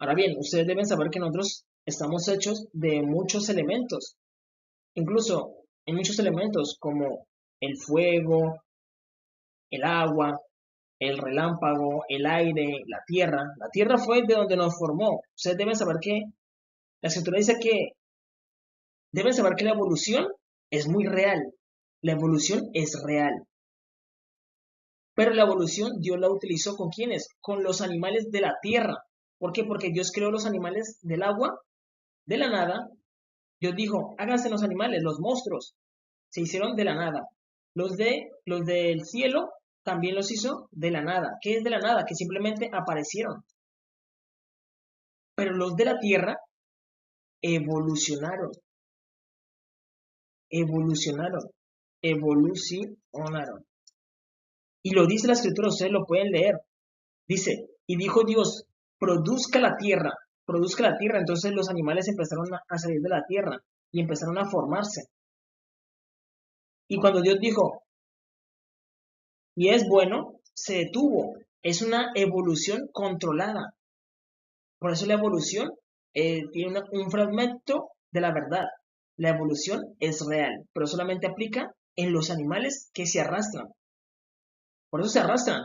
Ahora bien, ustedes deben saber que nosotros estamos hechos de muchos elementos, incluso en muchos elementos como el fuego, el agua, el relámpago, el aire, la tierra. La tierra fue de donde nos formó. Ustedes deben saber que la escritura dice que deben saber que la evolución es muy real. La evolución es real. Pero la evolución Dios la utilizó ¿con quiénes? Con los animales de la tierra. ¿Por qué? Porque Dios creó los animales del agua, de la nada. Dios dijo, háganse los animales, los monstruos. Se hicieron de la nada. Los del cielo también los hizo de la nada. ¿Qué es de la nada? Que simplemente aparecieron. Pero los de la tierra evolucionaron, evolucionaron, evolucionaron. Y lo dice la escritura, ustedes lo pueden leer. Dice, y dijo Dios, produzca la tierra. Entonces los animales empezaron a salir de la tierra y empezaron a formarse. Y cuando Dios dijo, y es bueno, se detuvo. Es una evolución controlada. Por eso la evolución tiene un fragmento de la verdad. La evolución es real, pero solamente aplica en los animales que se arrastran. Por eso se arrastran,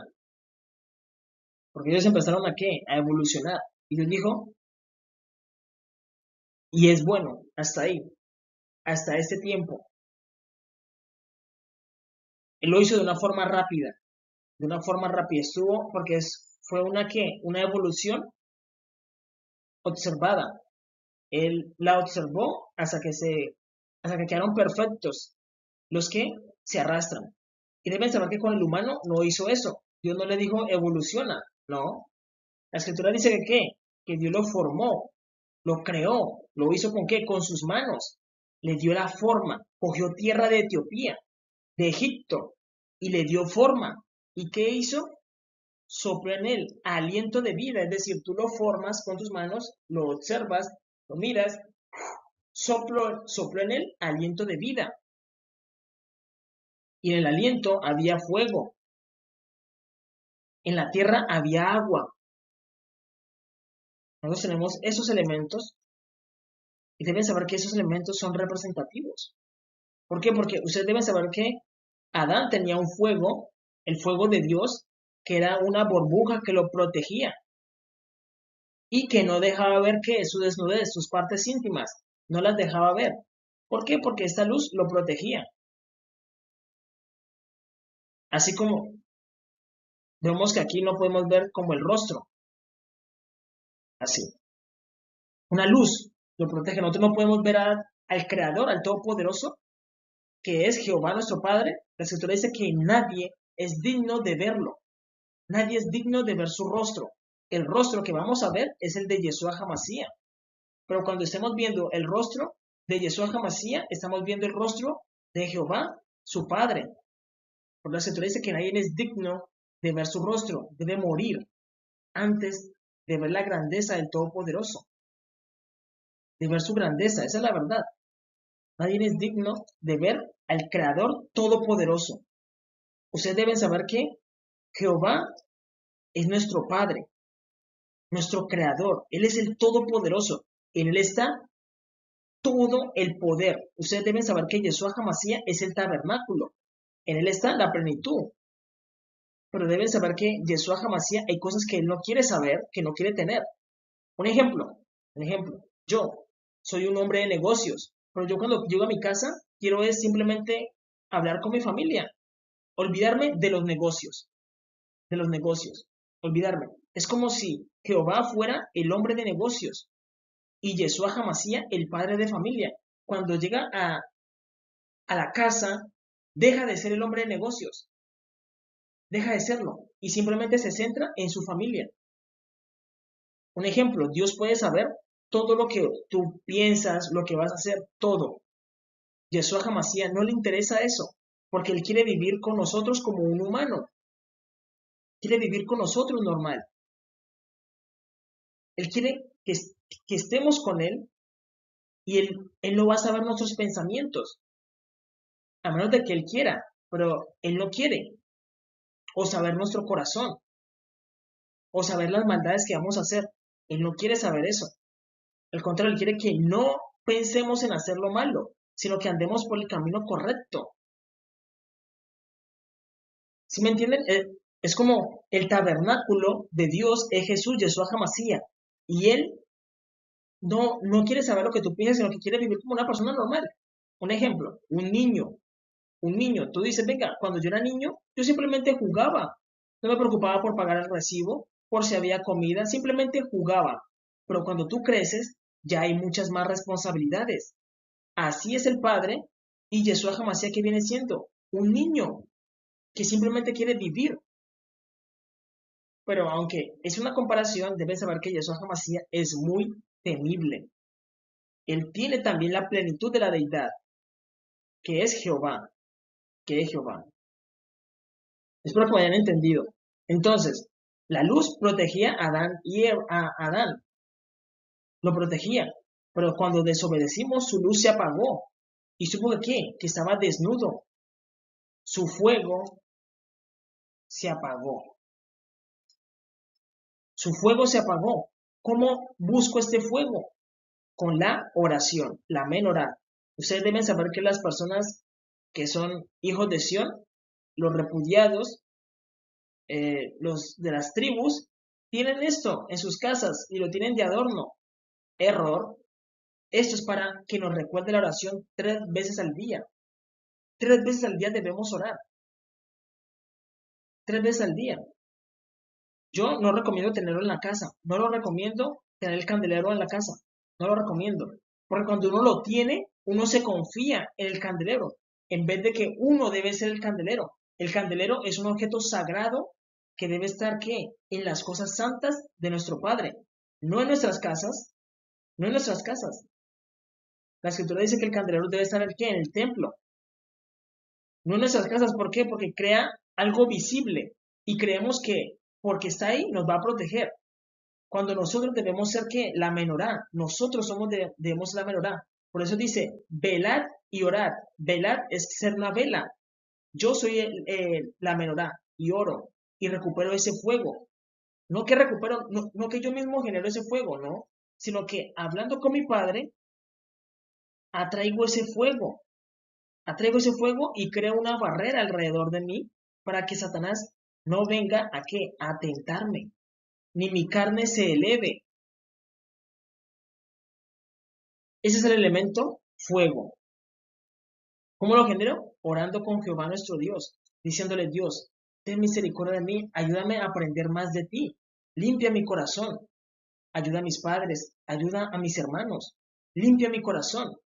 porque ellos empezaron a qué? A evolucionar. Y Dios dijo, y es bueno, hasta ahí, hasta este tiempo. Él lo hizo de una forma rápida. Estuvo, porque fue una qué? Una evolución observada. Él la observó hasta que quedaron perfectos los que se arrastran. Y deben saber que con el humano no hizo eso. Dios no le dijo evoluciona, no. La escritura dice que qué, que Dios lo formó, lo creó, lo hizo con qué, con sus manos. Le dio la forma, cogió tierra de Etiopía, de Egipto, y le dio forma. ¿Y qué hizo? Sopló en él aliento de vida, es decir, tú lo formas con tus manos, lo observas, lo miras, sopló en él aliento de vida. Y en el aliento había fuego, en la tierra había agua. Nosotros tenemos esos elementos y deben saber que esos elementos son representativos. ¿Por qué? Porque ustedes deben saber que Adán tenía un fuego, el fuego de Dios, que era una burbuja que lo protegía y que no dejaba ver que su desnudez, sus partes íntimas, no las dejaba ver. ¿Por qué? Porque esta luz lo protegía. Así como vemos que aquí no podemos ver como el rostro, así. Una luz lo protege. Nosotros no podemos ver al Creador, al Todopoderoso, que es Jehová nuestro Padre. La Escritura dice que nadie es digno de verlo. Nadie es digno de ver su rostro. El rostro que vamos a ver es el de Yeshua Hamashiach. Pero cuando estemos viendo el rostro de Yeshua Hamashiach, estamos viendo el rostro de Jehová, su Padre. Porque la Escritura dice que nadie es digno de ver su rostro. Debe morir antes de ver la grandeza del Todopoderoso. De ver su grandeza. Esa es la verdad. Nadie es digno de ver al Creador Todopoderoso. Ustedes deben saber que Jehová es nuestro Padre, nuestro Creador. Él es el Todopoderoso. En Él está todo el poder. Ustedes deben saber que Yeshua Hamashiach es el tabernáculo. En Él está la plenitud. Pero deben saber que Yeshua Hamashiach hay cosas que Él no quiere saber, que no quiere tener. Un ejemplo. Yo soy un hombre de negocios, pero yo cuando llego a mi casa quiero es simplemente hablar con mi familia, olvidarme de los negocios, olvidarme. Es como si Jehová fuera el hombre de negocios y Yeshua Hamashiach el padre de familia. Cuando llega a la casa, deja de ser el hombre de negocios, deja de serlo y simplemente se centra en su familia. Un ejemplo, Dios puede saber todo lo que tú piensas, lo que vas a hacer, todo. Yeshua Hamashiach no le interesa eso, porque Él quiere vivir con nosotros como un humano, quiere vivir con nosotros normal. Él quiere que estemos con Él y él no va a saber nuestros pensamientos, a menos de que Él quiera, pero Él no quiere, o saber nuestro corazón, o saber las maldades que vamos a hacer. Él no quiere saber eso. Al contrario, Él quiere que no pensemos en hacer lo malo, sino que andemos por el camino correcto. ¿Sí me entienden? Es como el tabernáculo de Dios es Jesús, Yeshua HaMashiach. Y Él no quiere saber lo que tú piensas, sino que quiere vivir como una persona normal. Un ejemplo, un niño, tú dices, venga, cuando yo era niño, yo simplemente jugaba, no me preocupaba por pagar el recibo, por si había comida, simplemente jugaba. Pero cuando tú creces, ya hay muchas más responsabilidades. Así es el Padre y Yeshua HaMashiach que viene siendo un niño que simplemente quiere vivir. Pero aunque es una comparación, debes saber que Yeshua HaMashiach es muy temible. Él tiene también la plenitud de la deidad, que es Jehová, que es Jehová. Espero que me hayan entendido. Entonces, la luz protegía a Adán a Adán, lo protegía. Pero cuando desobedecimos, su luz se apagó. ¿Y supo que qué? Que estaba desnudo. Su fuego se apagó. Su fuego se apagó. ¿Cómo busco este fuego? Con la oración, la menorá. Ustedes deben saber que las personas que son hijos de Sión, los repudiados, los de las tribus, tienen esto en sus casas y lo tienen de adorno. Error. Esto es para que nos recuerde la oración 3 veces al día. 3 veces al día debemos orar. 3 veces al día. Yo no recomiendo tenerlo en la casa. No lo recomiendo tener el candelero en la casa. No lo recomiendo. Porque cuando uno lo tiene, uno se confía en el candelero. En vez de que uno debe ser el candelero. El candelero es un objeto sagrado que debe estar, ¿qué? En las cosas santas de nuestro Padre. No en nuestras casas. No en nuestras casas. La escritura dice que el candelero debe estar, ¿qué? En el templo. No en nuestras casas. ¿Por qué? Porque crea algo visible. Y creemos que porque está ahí nos va a proteger. Cuando nosotros debemos ser que la menorá, nosotros debemos ser la menorá. Por eso dice, velad y orad. Velad es ser una vela. Yo soy la menorá y oro y recupero ese fuego. No que recupero, no que yo mismo genero ese fuego, no, sino que hablando con mi Padre, atraigo ese fuego. Atraigo ese fuego y creo una barrera alrededor de mí para que Satanás no venga a qué, a tentarme, ni mi carne se eleve. Ese es el elemento fuego. ¿Cómo lo genero? Orando con Jehová nuestro Dios, diciéndole, Dios, ten misericordia de mí, ayúdame a aprender más de ti, limpia mi corazón, ayuda a mis padres, ayuda a mis hermanos, limpia mi corazón.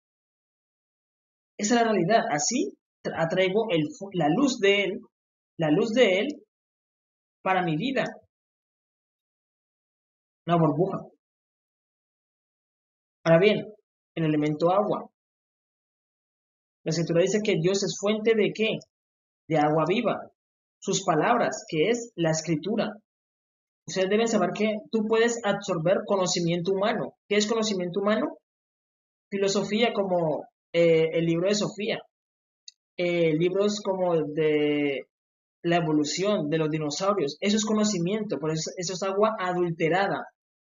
Esa es la realidad. Así atraigo la luz de Él para mi vida, una burbuja. Ahora bien, el elemento agua. La escritura dice que Dios es fuente de ¿qué? De agua viva. Sus palabras, que es la escritura. Ustedes deben saber que tú puedes absorber conocimiento humano. ¿Qué es conocimiento humano? Filosofía como el libro de Sofía, libros como de la evolución de los dinosaurios. Eso es conocimiento, por eso es agua adulterada.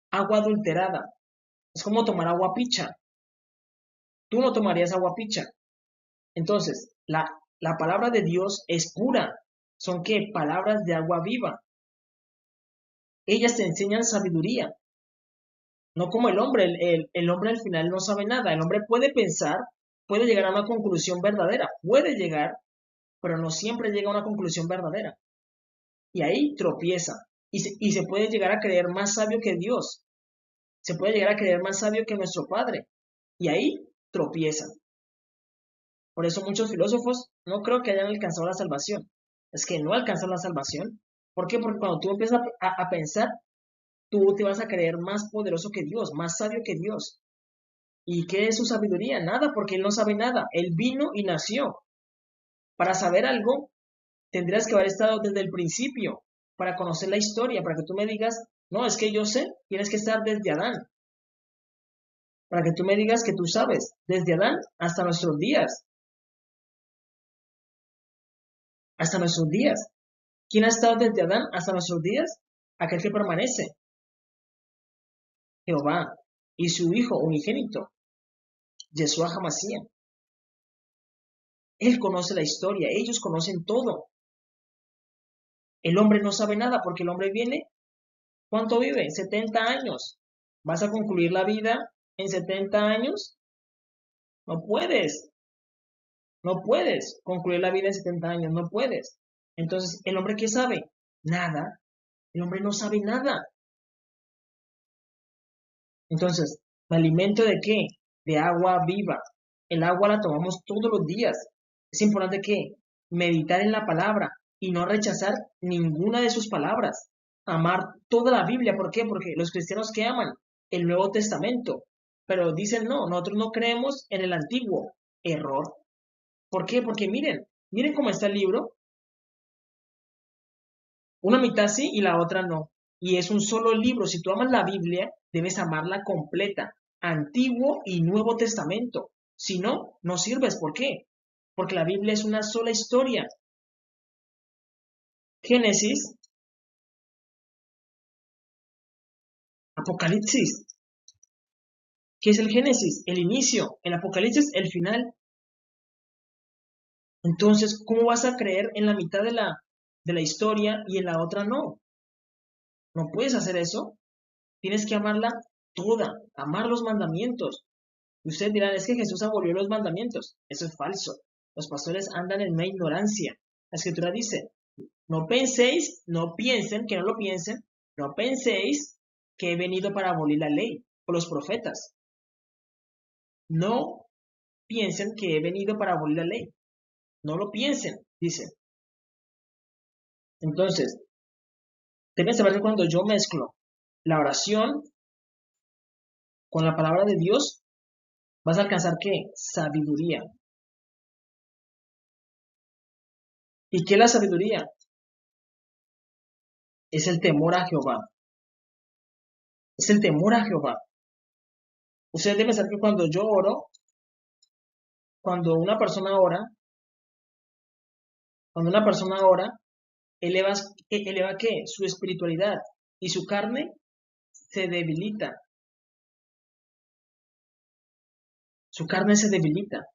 Agua adulterada. Es como tomar agua picha. Tú no tomarías agua picha. Entonces, la palabra de Dios es pura. ¿Son qué? Palabras de agua viva. Ellas te enseñan sabiduría. No como el hombre, el hombre al final no sabe nada. El hombre puede pensar, puede llegar a una conclusión verdadera, puede llegar, pero no siempre llega a una conclusión verdadera. Y ahí tropieza. Y se puede llegar a creer más sabio que Dios. Se puede llegar a creer más sabio que nuestro Padre. Y ahí tropieza. Por eso muchos filósofos no creo que hayan alcanzado la salvación. Es que no alcanzan la salvación. ¿Por qué? Porque cuando tú empiezas a pensar, tú te vas a creer más poderoso que Dios, más sabio que Dios. ¿Y qué es su sabiduría? Nada, porque él no sabe nada. Él vino y nació. Para saber algo, tendrías que haber estado desde el principio, para conocer la historia, para que tú me digas, no, es que yo sé, tienes que estar desde Adán, para que tú me digas que tú sabes, desde Adán hasta nuestros días, hasta nuestros días. ¿Quién ha estado desde Adán hasta nuestros días? Aquel que permanece. Jehová, y su Hijo unigénito, Yeshua Hamashiach. Él conoce la historia, ellos conocen todo. El hombre no sabe nada porque el hombre viene, ¿cuánto vive? 70 años. ¿Vas a concluir la vida en 70 años? No puedes, no puedes concluir la vida en 70 años, no puedes. Entonces, ¿el hombre qué sabe? Nada. El hombre no sabe nada. Entonces, ¿me alimento de qué? De agua viva. El agua la tomamos todos los días. Es importante que meditar en la palabra y no rechazar ninguna de sus palabras. Amar toda la Biblia. ¿Por qué? Porque los cristianos que aman el Nuevo Testamento, pero dicen no, nosotros no creemos en el Antiguo. Error. ¿Por qué? Porque miren cómo está el libro. Una mitad sí y la otra no. Y es un solo libro. Si tú amas la Biblia, debes amarla completa, Antiguo y Nuevo Testamento. Si no, no sirves. ¿Por qué? Porque la Biblia es una sola historia. Génesis, Apocalipsis. ¿Qué es el Génesis? El inicio. El Apocalipsis, el final. Entonces, ¿cómo vas a creer en la mitad de la historia y en la otra no? No puedes hacer eso. Tienes que amarla toda, amar los mandamientos. Y ustedes dirán, es que Jesús abolió los mandamientos. Eso es falso. Los pastores andan en una ignorancia. La escritura dice, no penséis, no piensen, que no lo piensen, no penséis que he venido para abolir la ley o los profetas. No piensen que he venido para abolir la ley. No lo piensen, dice. Entonces, deben saber que cuando yo mezclo la oración con la palabra de Dios, vas a alcanzar ¿qué? Sabiduría. ¿Y qué es la sabiduría? Es el temor a Jehová. Es el temor a Jehová. Ustedes deben saber que cuando yo oro, cuando una persona ora, cuando una persona ora, eleva, eleva ¿qué? Su espiritualidad y su carne se debilita. Su carne se debilita.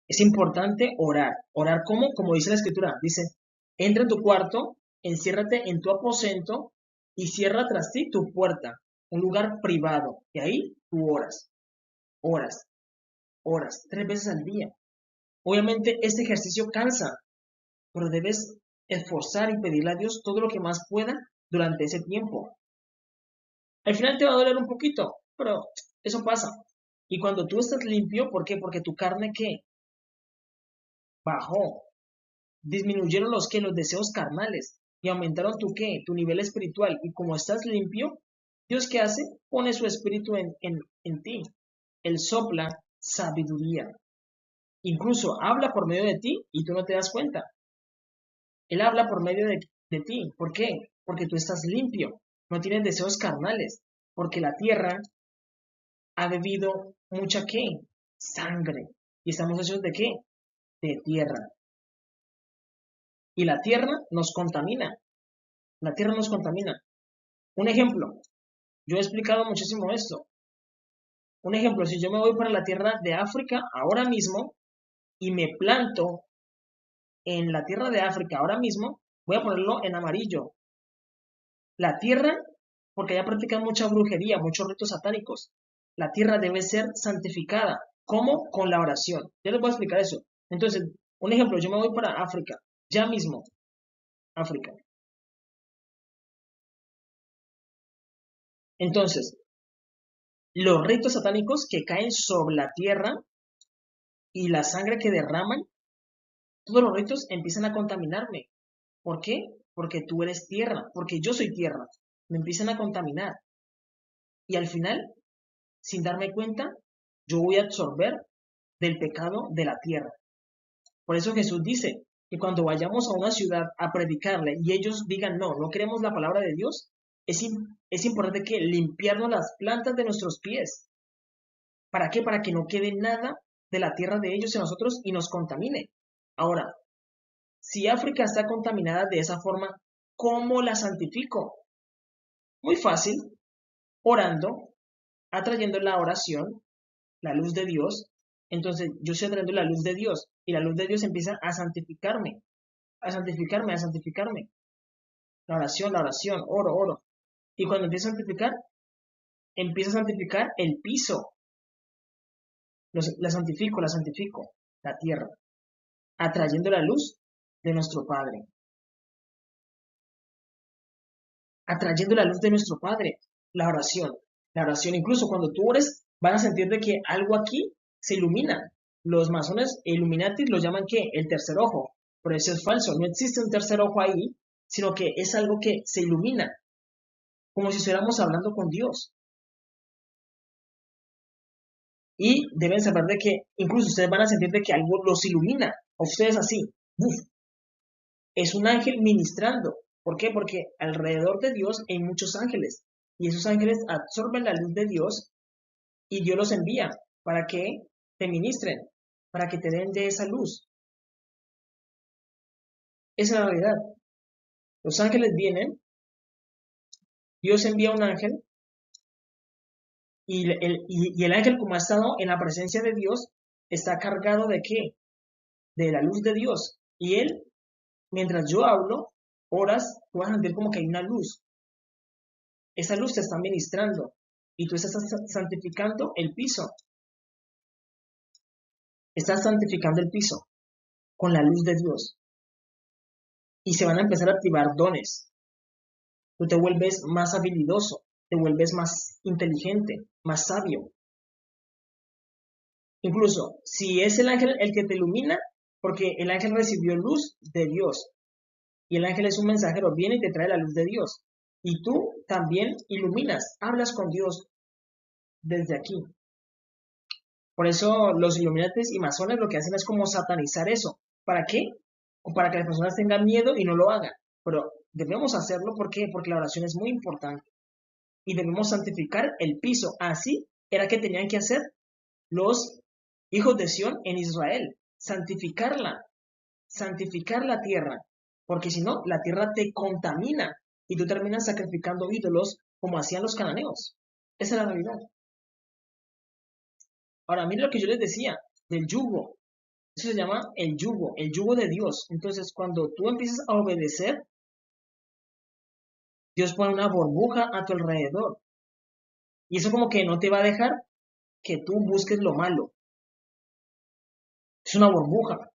Es importante orar. ¿Orar cómo? Como dice la escritura. Dice, entra en tu cuarto, enciérrate en tu aposento y cierra tras ti tu puerta, un lugar privado. Y ahí tú oras, oras, oras, 3 veces al día. Obviamente este ejercicio cansa, pero debes esforzar y pedirle a Dios todo lo que más pueda durante ese tiempo. Al final te va a doler un poquito, pero eso pasa. Y cuando tú estás limpio, ¿por qué? Porque tu carne, ¿qué? Bajó. Disminuyeron los deseos carnales y aumentaron tu qué, tu nivel espiritual. Y como estás limpio, Dios qué hace? Pone su espíritu en ti. Él sopla sabiduría. Incluso habla por medio de ti y tú no te das cuenta. Él habla por medio de ti. ¿Por qué? Porque tú estás limpio. No tienes deseos carnales. Porque la tierra ha bebido mucha qué? Sangre. ¿Y estamos hechos de qué? De tierra. Y la tierra nos contamina. La tierra nos contamina. Un ejemplo, yo he explicado muchísimo esto. Un ejemplo, si yo me voy para la tierra de África ahora mismo y me planto en la tierra de África ahora mismo, voy a ponerlo en amarillo. La tierra, porque allá practican mucha brujería, muchos ritos satánicos. La tierra debe ser santificada. ¿Cómo? Con la oración. Yo les voy a explicar eso. Entonces, un ejemplo, yo me voy para África, ya mismo, África. Entonces, los ritos satánicos que caen sobre la tierra y la sangre que derraman, todos los ritos empiezan a contaminarme. ¿Por qué? Porque tú eres tierra, porque yo soy tierra. Me empiezan a contaminar. Y al final, sin darme cuenta, yo voy a absorber del pecado de la tierra. Por eso Jesús dice que cuando vayamos a una ciudad a predicarle y ellos digan, no, no queremos la palabra de Dios, es importante que limpiarnos las plantas de nuestros pies. ¿Para qué? Para que no quede nada de la tierra de ellos en nosotros y nos contamine. Ahora, si África está contaminada de esa forma, ¿cómo la santifico? Muy fácil. orando, atrayendo la oración, la luz de Dios. Entonces yo estoy atrayendo la luz de Dios y la luz de Dios empieza a santificarme, a santificarme, a santificarme. La oración, oro, oro. Y cuando empieza a santificar el piso. La santifico, la tierra, atrayendo la luz de nuestro Padre. Atrayendo la luz de nuestro Padre, la oración. La oración, incluso cuando tú ores, van a sentir de que algo aquí se ilumina. Los masones e Illuminati lo llaman ¿qué? El tercer ojo. Pero eso es falso, no existe un tercer ojo ahí, sino que es algo que se ilumina, como si estuviéramos hablando con Dios. Y deben saber de que incluso ustedes van a sentir de que algo los ilumina. A ustedes así. ¡Buf! Es un ángel ministrando. ¿Por qué? Porque alrededor de Dios hay muchos ángeles. Y esos ángeles absorben la luz de Dios y Dios los envía para que te ministren, para que te den de esa luz. Esa es la realidad. Los ángeles vienen, Dios envía un ángel y el ángel, como ha estado en la presencia de Dios, está cargado de ¿qué? De la luz de Dios. Y él, mientras yo hablo, oras, tú vas a sentir como que hay una luz. Esa luz te está ministrando y tú estás santificando el piso. Estás santificando el piso con la luz de Dios. Y se van a empezar a activar dones. Tú te vuelves más habilidoso, te vuelves más inteligente, más sabio. Incluso, si es el ángel el que te ilumina, porque el ángel recibió luz de Dios. Y el ángel es un mensajero, viene y te trae la luz de Dios. Y tú también iluminas, hablas con Dios desde aquí. Por eso los iluminantes y masones lo que hacen es como satanizar eso. ¿Para qué? O para que las personas tengan miedo y no lo hagan. Pero debemos hacerlo, ¿por qué? Porque la oración es muy importante. Y debemos santificar el piso. Así era que tenían que hacer los hijos de Sión en Israel. Santificarla. Santificar la tierra. Porque si no, la tierra te contamina y tú terminas sacrificando ídolos como hacían los cananeos. Esa es la realidad. Ahora, mire lo que yo les decía del yugo. Eso se llama el yugo de Dios. Entonces, cuando tú empiezas a obedecer, Dios pone una burbuja a tu alrededor. Y eso como que no te va a dejar que tú busques lo malo. Es una burbuja,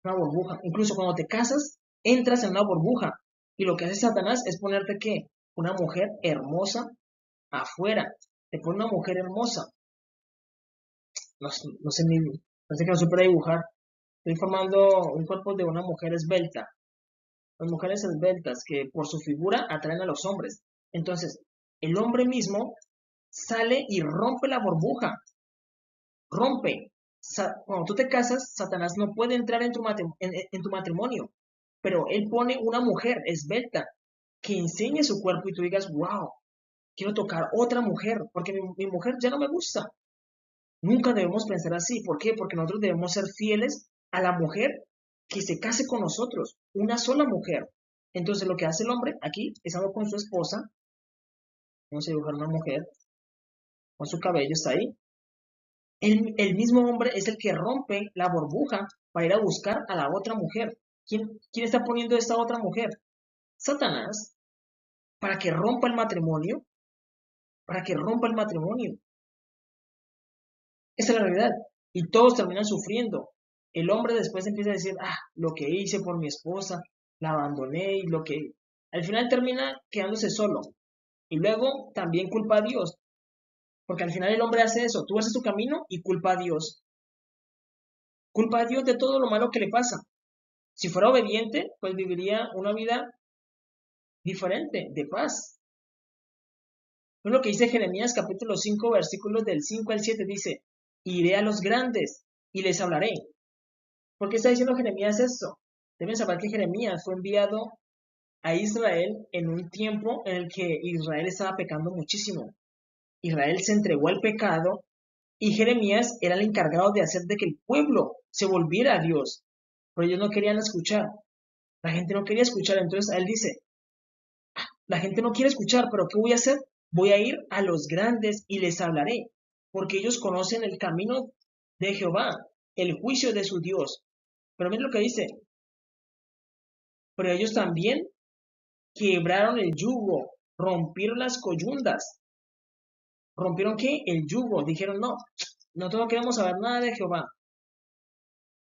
una burbuja. Incluso cuando te casas, entras en una burbuja. Y lo que hace Satanás es ponerte ¿qué? Una mujer hermosa afuera. Te pone una mujer hermosa. No sé ni, parece que no supe dibujar. Estoy formando un cuerpo de una mujer esbelta. Las mujeres esbeltas que por su figura atraen a los hombres. Entonces, el hombre mismo sale y rompe la burbuja. Rompe. Cuando tú te casas, Satanás no puede entrar en tu matrimonio. Pero él pone una mujer esbelta que enseñe su cuerpo y tú digas, wow, quiero tocar otra mujer, porque mi mujer ya no me gusta. Nunca debemos pensar así. ¿Por qué? Porque nosotros debemos ser fieles a la mujer que se case con nosotros. Una sola mujer. Entonces lo que hace el hombre aquí, estando con su esposa, vamos a dibujar una mujer, con su cabello está ahí. El mismo hombre es el que rompe la burbuja para ir a buscar a la otra mujer. ¿Quién está poniendo esta otra mujer? Satanás, para que rompa el matrimonio, para que rompa el matrimonio. Esa es la realidad. Y todos terminan sufriendo. El hombre después empieza a decir, lo que hice por mi esposa, la abandoné y lo que... Al final termina quedándose solo. Y luego también culpa a Dios. Porque al final el hombre hace eso. Tú haces tu camino y culpa a Dios. Culpa a Dios de todo lo malo que le pasa. Si fuera obediente, pues viviría una vida diferente, de paz. Es lo que dice Jeremías capítulo 5, versículos del 5 al 7. Dice, iré a los grandes y les hablaré. ¿Por qué está diciendo Jeremías esto? Deben saber que Jeremías fue enviado a Israel en un tiempo en el que Israel estaba pecando muchísimo. Israel se entregó al pecado y Jeremías era el encargado de hacer de que el pueblo se volviera a Dios. Pero ellos no querían escuchar. La gente no quería escuchar. Entonces él dice, la gente no quiere escuchar, pero ¿qué voy a hacer? Voy a ir a los grandes y les hablaré, porque ellos conocen el camino de Jehová, el juicio de su Dios. Pero miren lo que dice, pero ellos también quebraron el yugo, rompieron las coyundas. ¿Rompieron qué? El yugo. Dijeron, no, nosotros no queremos saber nada de Jehová.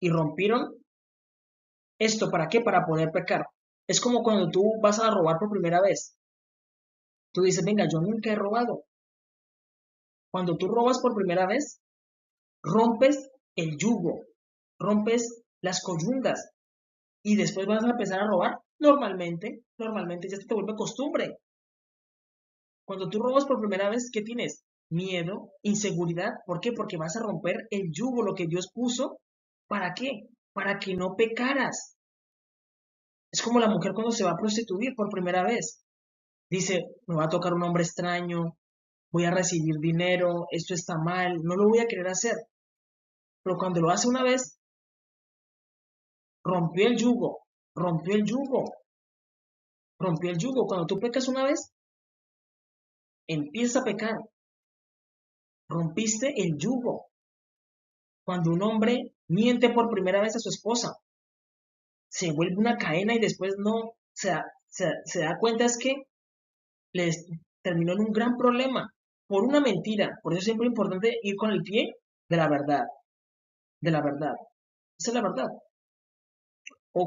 Y rompieron esto, ¿para qué? Para poder pecar. Es como cuando tú vas a robar por primera vez. Tú dices, venga, yo nunca he robado. Cuando tú robas por primera vez, rompes el yugo, rompes las coyundas y después vas a empezar a robar. Normalmente ya se te vuelve costumbre. Cuando tú robas por primera vez, ¿qué tienes? Miedo, inseguridad. ¿Por qué? Porque vas a romper el yugo, lo que Dios puso. ¿Para qué? Para que no pecaras. Es como la mujer cuando se va a prostituir por primera vez. Dice, me va a tocar un hombre extraño, voy a recibir dinero, esto está mal, no lo voy a querer hacer. Pero cuando lo hace una vez, rompió el yugo, rompió el yugo, rompió el yugo. Cuando tú pecas una vez, empieza a pecar, rompiste el yugo. Cuando un hombre miente por primera vez a su esposa, se vuelve una cadena y después no se da cuenta es que les terminó en un gran problema por una mentira. Por eso es siempre importante ir con el pie de la verdad, de la verdad. Esa es la verdad. O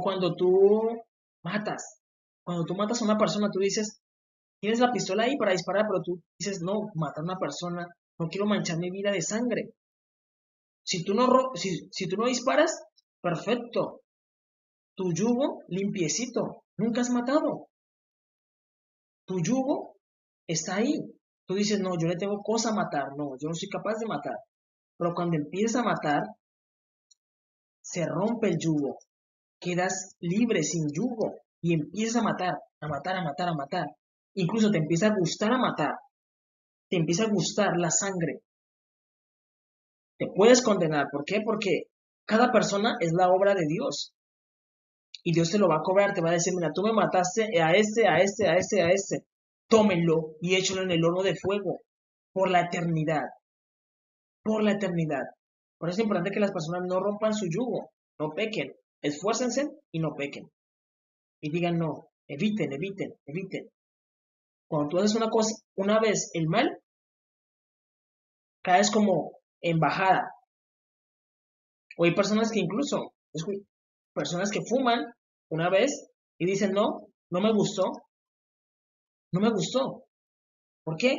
matas, cuando tú matas a una persona, tú dices, tienes la pistola ahí para disparar, pero tú dices, no, matar a una persona, no quiero manchar mi vida de sangre. Si tú no disparas, perfecto, tu yugo limpiecito, nunca has matado, tu yugo está ahí. Tú dices, no, yo le tengo cosa a matar, no, yo no soy capaz de matar. Pero cuando empiezas a matar, se rompe el yugo, quedas libre sin yugo y empiezas a matar, a matar, a matar, a matar. Incluso te empieza a gustar a matar, te empieza a gustar la sangre. Te puedes condenar, ¿por qué? Porque cada persona es la obra de Dios. Y Dios te lo va a cobrar, te va a decir, mira, tú me mataste a este, a este, a este, a este. Tómenlo y échalo en el horno de fuego por la eternidad, por la eternidad. Por eso es importante que las personas no rompan su yugo, no pequen, esfuércense y no pequen. Y digan no, eviten, eviten, eviten. Cuando tú haces una cosa, una vez el mal, caes como en bajada. O hay personas que incluso, personas que fuman una vez y dicen no, no me gustó, no me gustó. ¿Por qué?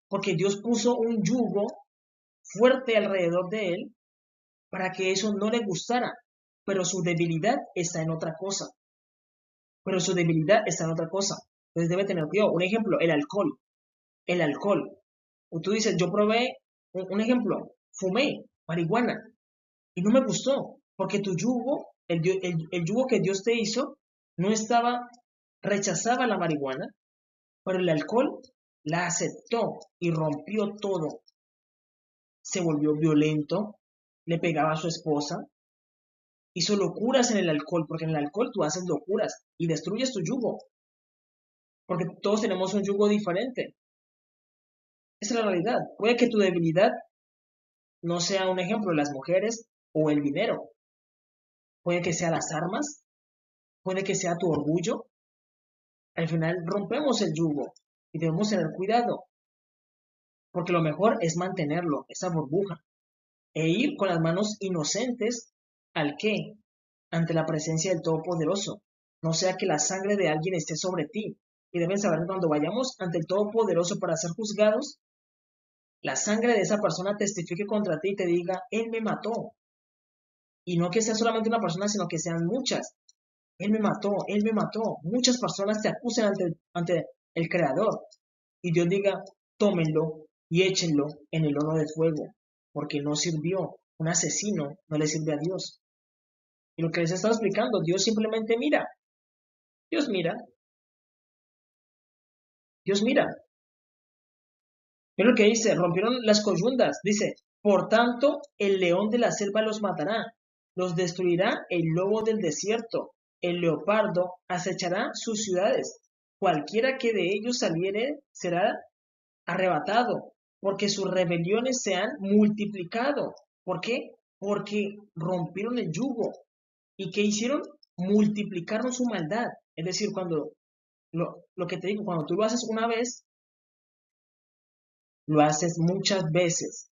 Porque Dios puso un yugo fuerte alrededor de él para que eso no le gustara. Pero su debilidad está en otra cosa. Pero su debilidad está en otra cosa. Entonces debe tener cuidado. Un ejemplo, el alcohol. El alcohol. O tú dices, yo probé, un ejemplo, fumé marihuana y no me gustó, porque tu yugo, el yugo que Dios te hizo, no estaba, rechazaba la marihuana, pero el alcohol la aceptó y rompió todo. Se volvió violento, le pegaba a su esposa, hizo locuras en el alcohol, porque en el alcohol tú haces locuras y destruyes tu yugo, porque todos tenemos un yugo diferente. Esa es la realidad. Puede que tu debilidad no sea un ejemplo las mujeres o el dinero. Puede que sea las armas, puede que sea tu orgullo. Al final rompemos el yugo y debemos tener cuidado, porque lo mejor es mantenerlo, esa burbuja, e ir con las manos inocentes al qué, ante la presencia del Todopoderoso. No sea que la sangre de alguien esté sobre ti. Y deben saber que cuando vayamos ante el Todopoderoso para ser juzgados, la sangre de esa persona testifique contra ti y te diga, Él me mató. Y no que sea solamente una persona, sino que sean muchas. Él me mató, Él me mató. Muchas personas te acusan ante el Creador. Y Dios diga, tómenlo y échenlo en el horno de fuego, porque no sirvió. Un asesino no le sirve a Dios. Y lo que les he estado explicando, Dios simplemente mira. Dios mira. Dios mira. Mira lo que dice, rompieron las coyundas. Dice, por tanto, el león de la selva los matará, los destruirá el lobo del desierto, el leopardo acechará sus ciudades. Cualquiera que de ellos saliere será arrebatado, porque sus rebeliones se han multiplicado. ¿Por qué? Porque rompieron el yugo. ¿Y qué hicieron? Multiplicaron su maldad. Es decir, cuando lo que te digo, cuando tú lo haces una vez, lo haces muchas veces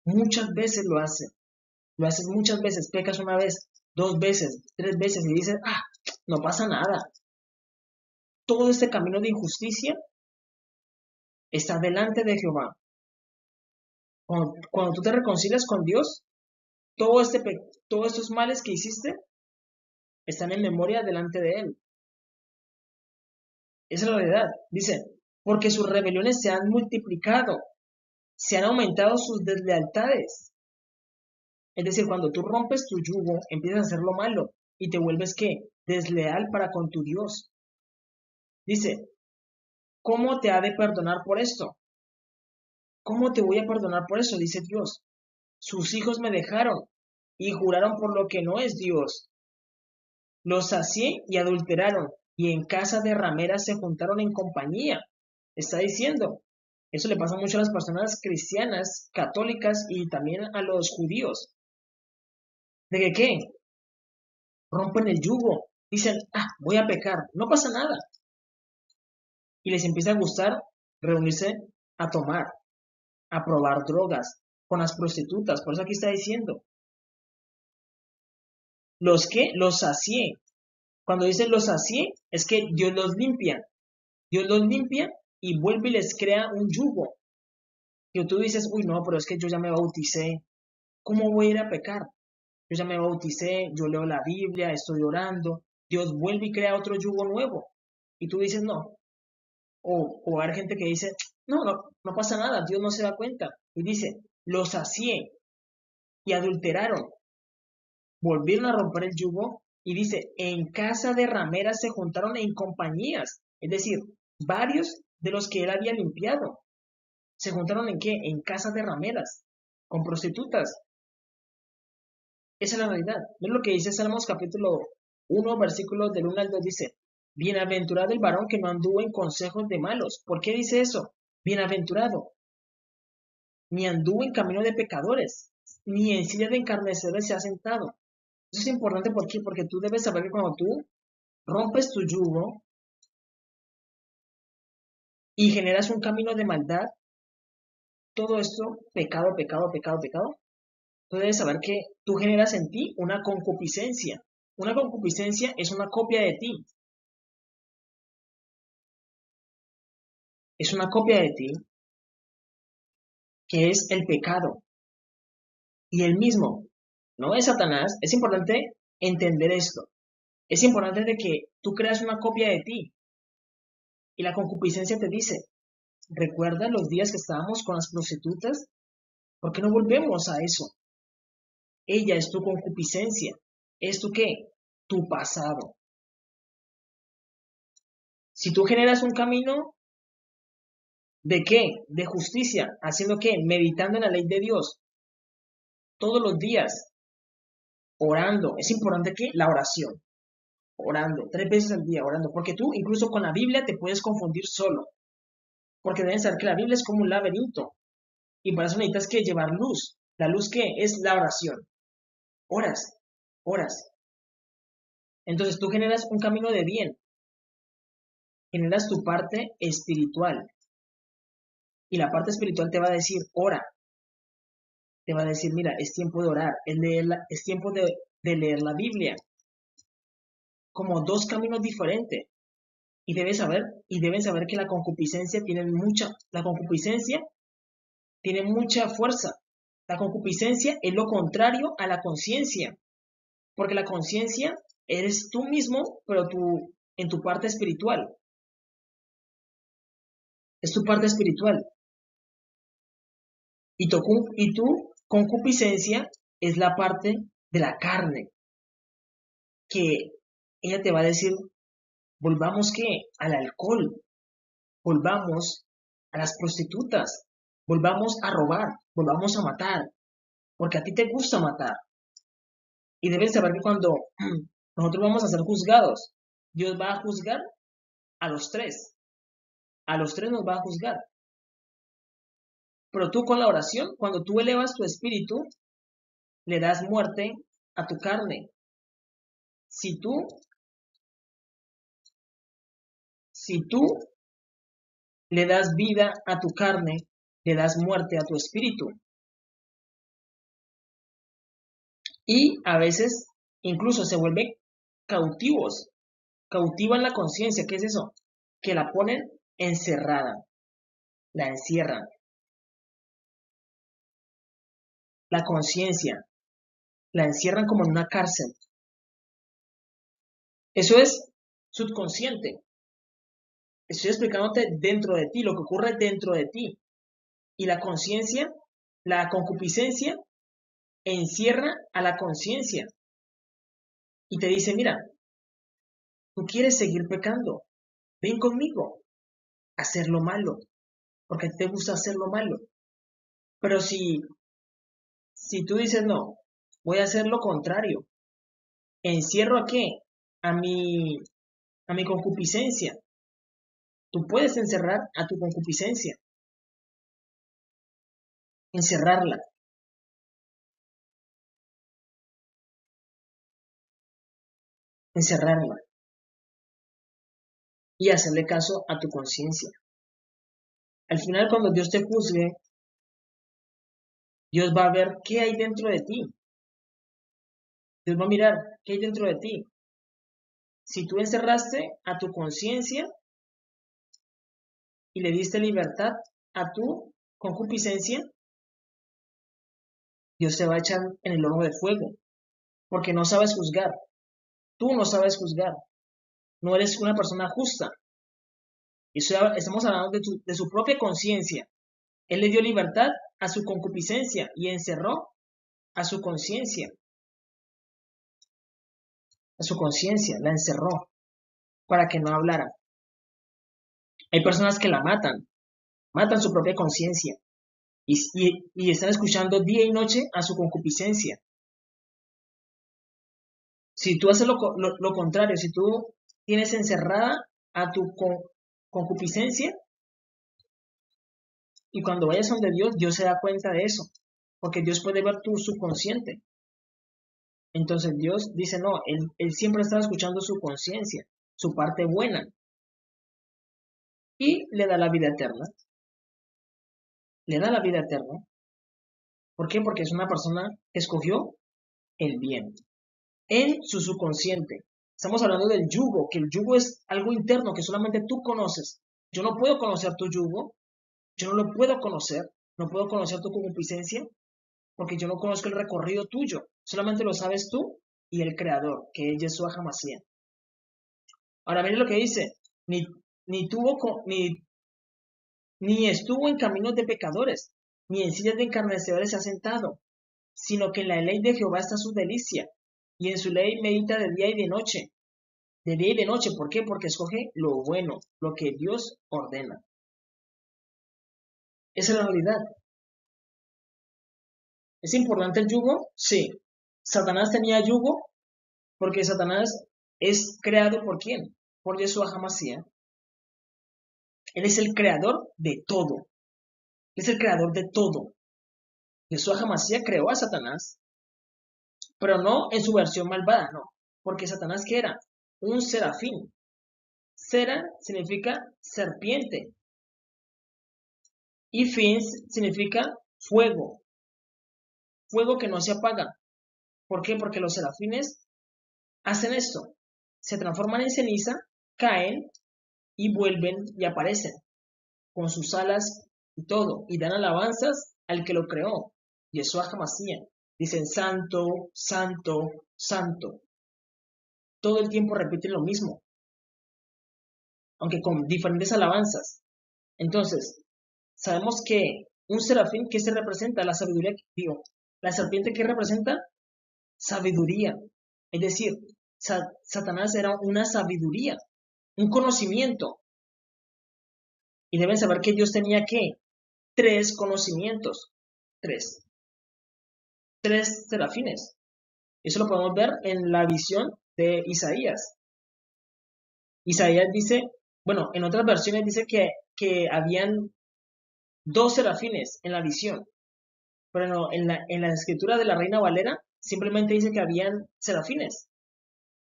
lo haces muchas veces, pecas una vez, dos veces, tres veces y dices, no pasa nada. Todo este camino de injusticia está delante de Jehová. Cuando tú te reconcilias con Dios, todos estos males que hiciste están en memoria delante de Él. Esa es la realidad. Dice, porque sus rebeliones se han multiplicado, se han aumentado sus deslealtades. Es decir, cuando tú rompes tu yugo, empiezas a hacer lo malo y te vuelves ¿qué? Desleal para con tu Dios. Dice, ¿cómo te ha de perdonar por esto? ¿Cómo te voy a perdonar por eso? Dice Dios. Sus hijos me dejaron y juraron por lo que no es Dios. Los sacié y adulteraron, y en casa de rameras se juntaron en compañía. Está diciendo, eso le pasa mucho a las personas cristianas, católicas y también a los judíos. ¿De que qué? Rompen el yugo. Dicen, voy a pecar. No pasa nada. Y les empieza a gustar reunirse a tomar, a probar drogas con las prostitutas. Por eso aquí está diciendo, los que los sacié. Cuando dice los sacié, es que Dios los limpia. Dios los limpia y vuelve y les crea un yugo. Y tú dices, uy, no, pero es que yo ya me bauticé. ¿Cómo voy a ir a pecar? Yo ya me bauticé, yo leo la Biblia, estoy orando. Dios vuelve y crea otro yugo nuevo. Y tú dices, no. O hay gente que dice, no pasa nada, Dios no se da cuenta. Y dice, los sacié y adulteraron. Volvieron a romper el yugo y dice, en casa de rameras se juntaron en compañías. Es decir, varios de los que él había limpiado. ¿Se juntaron en qué? En casa de rameras, con prostitutas. Esa es la realidad. Mira lo que dice Salmos capítulo 1, versículos del 1 al 2, dice, bienaventurado el varón que no anduvo en consejos de malos. ¿Por qué dice eso? Bienaventurado. Ni anduvo en camino de pecadores, ni en silla de encarnecedores se ha sentado. Eso es importante, ¿por qué? Porque tú debes saber que cuando tú rompes tu yugo y generas un camino de maldad, todo esto, pecado, pecado, pecado, pecado, tú debes saber que tú generas en ti una concupiscencia. Una concupiscencia es una copia de ti. Es una copia de ti que es el pecado. Y el mismo no es Satanás. Es importante entender esto. Es importante de que tú creas una copia de ti. Y la concupiscencia te dice, ¿recuerdas los días que estábamos con las prostitutas? ¿Por qué no volvemos a eso? Ella es tu concupiscencia. ¿Es tu qué? Tu pasado. Si tú generas un camino, ¿de qué? De justicia. ¿Haciendo qué? Meditando en la ley de Dios. Todos los días. Orando. Es importante que la oración. Orando. 3 veces al día orando. Porque tú incluso con la Biblia te puedes confundir solo. Porque deben saber que la Biblia es como un laberinto. Y para eso necesitas que llevar luz. ¿La luz qué? Es la oración. Oras. Oras. Entonces tú generas un camino de bien. Generas tu parte espiritual. Y la parte espiritual te va a decir, ora. Te va a decir, mira, es tiempo de orar, es tiempo de leer la Biblia. Como dos caminos diferentes. Y deben saber que la concupiscencia tiene mucha fuerza. La concupiscencia es lo contrario a la conciencia. Porque la conciencia eres tú mismo, pero en tu parte espiritual. Es tu parte espiritual. Y tu concupiscencia es la parte de la carne. Que ella te va a decir, volvamos ¿qué? Al alcohol, volvamos a las prostitutas, volvamos a robar, volvamos a matar, porque a ti te gusta matar. Y debes saber que cuando nosotros vamos a ser juzgados, Dios va a juzgar a los tres nos va a juzgar. Pero tú con la oración, cuando tú elevas tu espíritu, le das muerte a tu carne. Si tú, si tú le das vida a tu carne, le das muerte a tu espíritu. Y a veces incluso se vuelven cautivos, cautivan la conciencia. ¿Qué es eso? Que la ponen encerrada, la encierran. La conciencia, la encierran como en una cárcel. Eso es subconsciente. Estoy explicándote dentro de ti, lo que ocurre dentro de ti. Y la conciencia, la concupiscencia, encierra a la conciencia. Y te dice, mira, tú quieres seguir pecando, ven conmigo a hacer lo malo, porque te gusta hacer lo malo. Pero si tú dices, no, voy a hacer lo contrario, ¿encierro a qué? A mi concupiscencia. Tú puedes encerrar a tu concupiscencia, encerrarla, encerrarla y hacerle caso a tu conciencia. Al final, cuando Dios te juzgue, Dios va a ver qué hay dentro de ti. Dios va a mirar qué hay dentro de ti. Si tú encerraste a tu conciencia y le diste libertad a tu concupiscencia, Dios te va a echar en el horno de fuego, porque no sabes juzgar. Tú no sabes juzgar. No eres una persona justa. Estamos hablando de su propia conciencia. Él le dio libertad a su concupiscencia y encerró a su conciencia. A su conciencia, la encerró para que no hablara. Hay personas que la matan su propia conciencia y están escuchando día y noche a su concupiscencia. Si tú haces lo contrario, si tú tienes encerrada a tu concupiscencia y cuando vayas donde Dios, Dios se da cuenta de eso, porque Dios puede ver tu subconsciente. Entonces Dios dice, no, él siempre está escuchando su conciencia, su parte buena, y le da la vida eterna. Le da la vida eterna. ¿Por qué? Porque es una persona que escogió el bien en su subconsciente. Estamos hablando del yugo, que el yugo es algo interno que solamente tú conoces. Yo no puedo conocer tu yugo, yo no lo puedo conocer, no puedo conocer tu concupiscencia, porque yo no conozco el recorrido tuyo. Solamente lo sabes tú y el Creador, que es Yeshua Hamashiach. Ahora miren lo que dice, ni estuvo en caminos de pecadores, ni en sillas de encarnecedores se ha sentado, sino que en la ley de Jehová está su delicia, y en su ley medita de día y de noche. De día y de noche, ¿por qué? Porque escoge lo bueno, lo que Dios ordena. Esa es la realidad. ¿Es importante el yugo? Sí. ¿Satanás tenía yugo? Porque Satanás es creado ¿por quién? Por Yeshua Hamashiach. Él es el creador de todo. Es el creador de todo. Yeshua Hamashiach creó a Satanás, pero no en su versión malvada, no. Porque Satanás, ¿qué era? Un serafín. Sera significa serpiente. Y fins significa fuego. Fuego que no se apaga. ¿Por qué? Porque los serafines hacen esto. Se transforman en ceniza, caen y vuelven y aparecen con sus alas y todo. Y dan alabanzas al que lo creó. Yeshua Hamashiach. Dicen santo, santo, santo. Todo el tiempo repiten lo mismo, aunque con diferentes alabanzas. Entonces, sabemos que un serafín, ¿qué se representa? La sabiduría, digo, la serpiente, ¿qué representa? Sabiduría. Es decir, Satanás era una sabiduría, un conocimiento. Y deben saber que Dios tenía, ¿qué? 3 conocimientos. 3 serafines. Eso lo podemos ver en la visión de Isaías. Isaías dice, bueno, en otras versiones dice que habían dos serafines en la visión, pero no, en la escritura de la Reina Valera simplemente dice que habían serafines,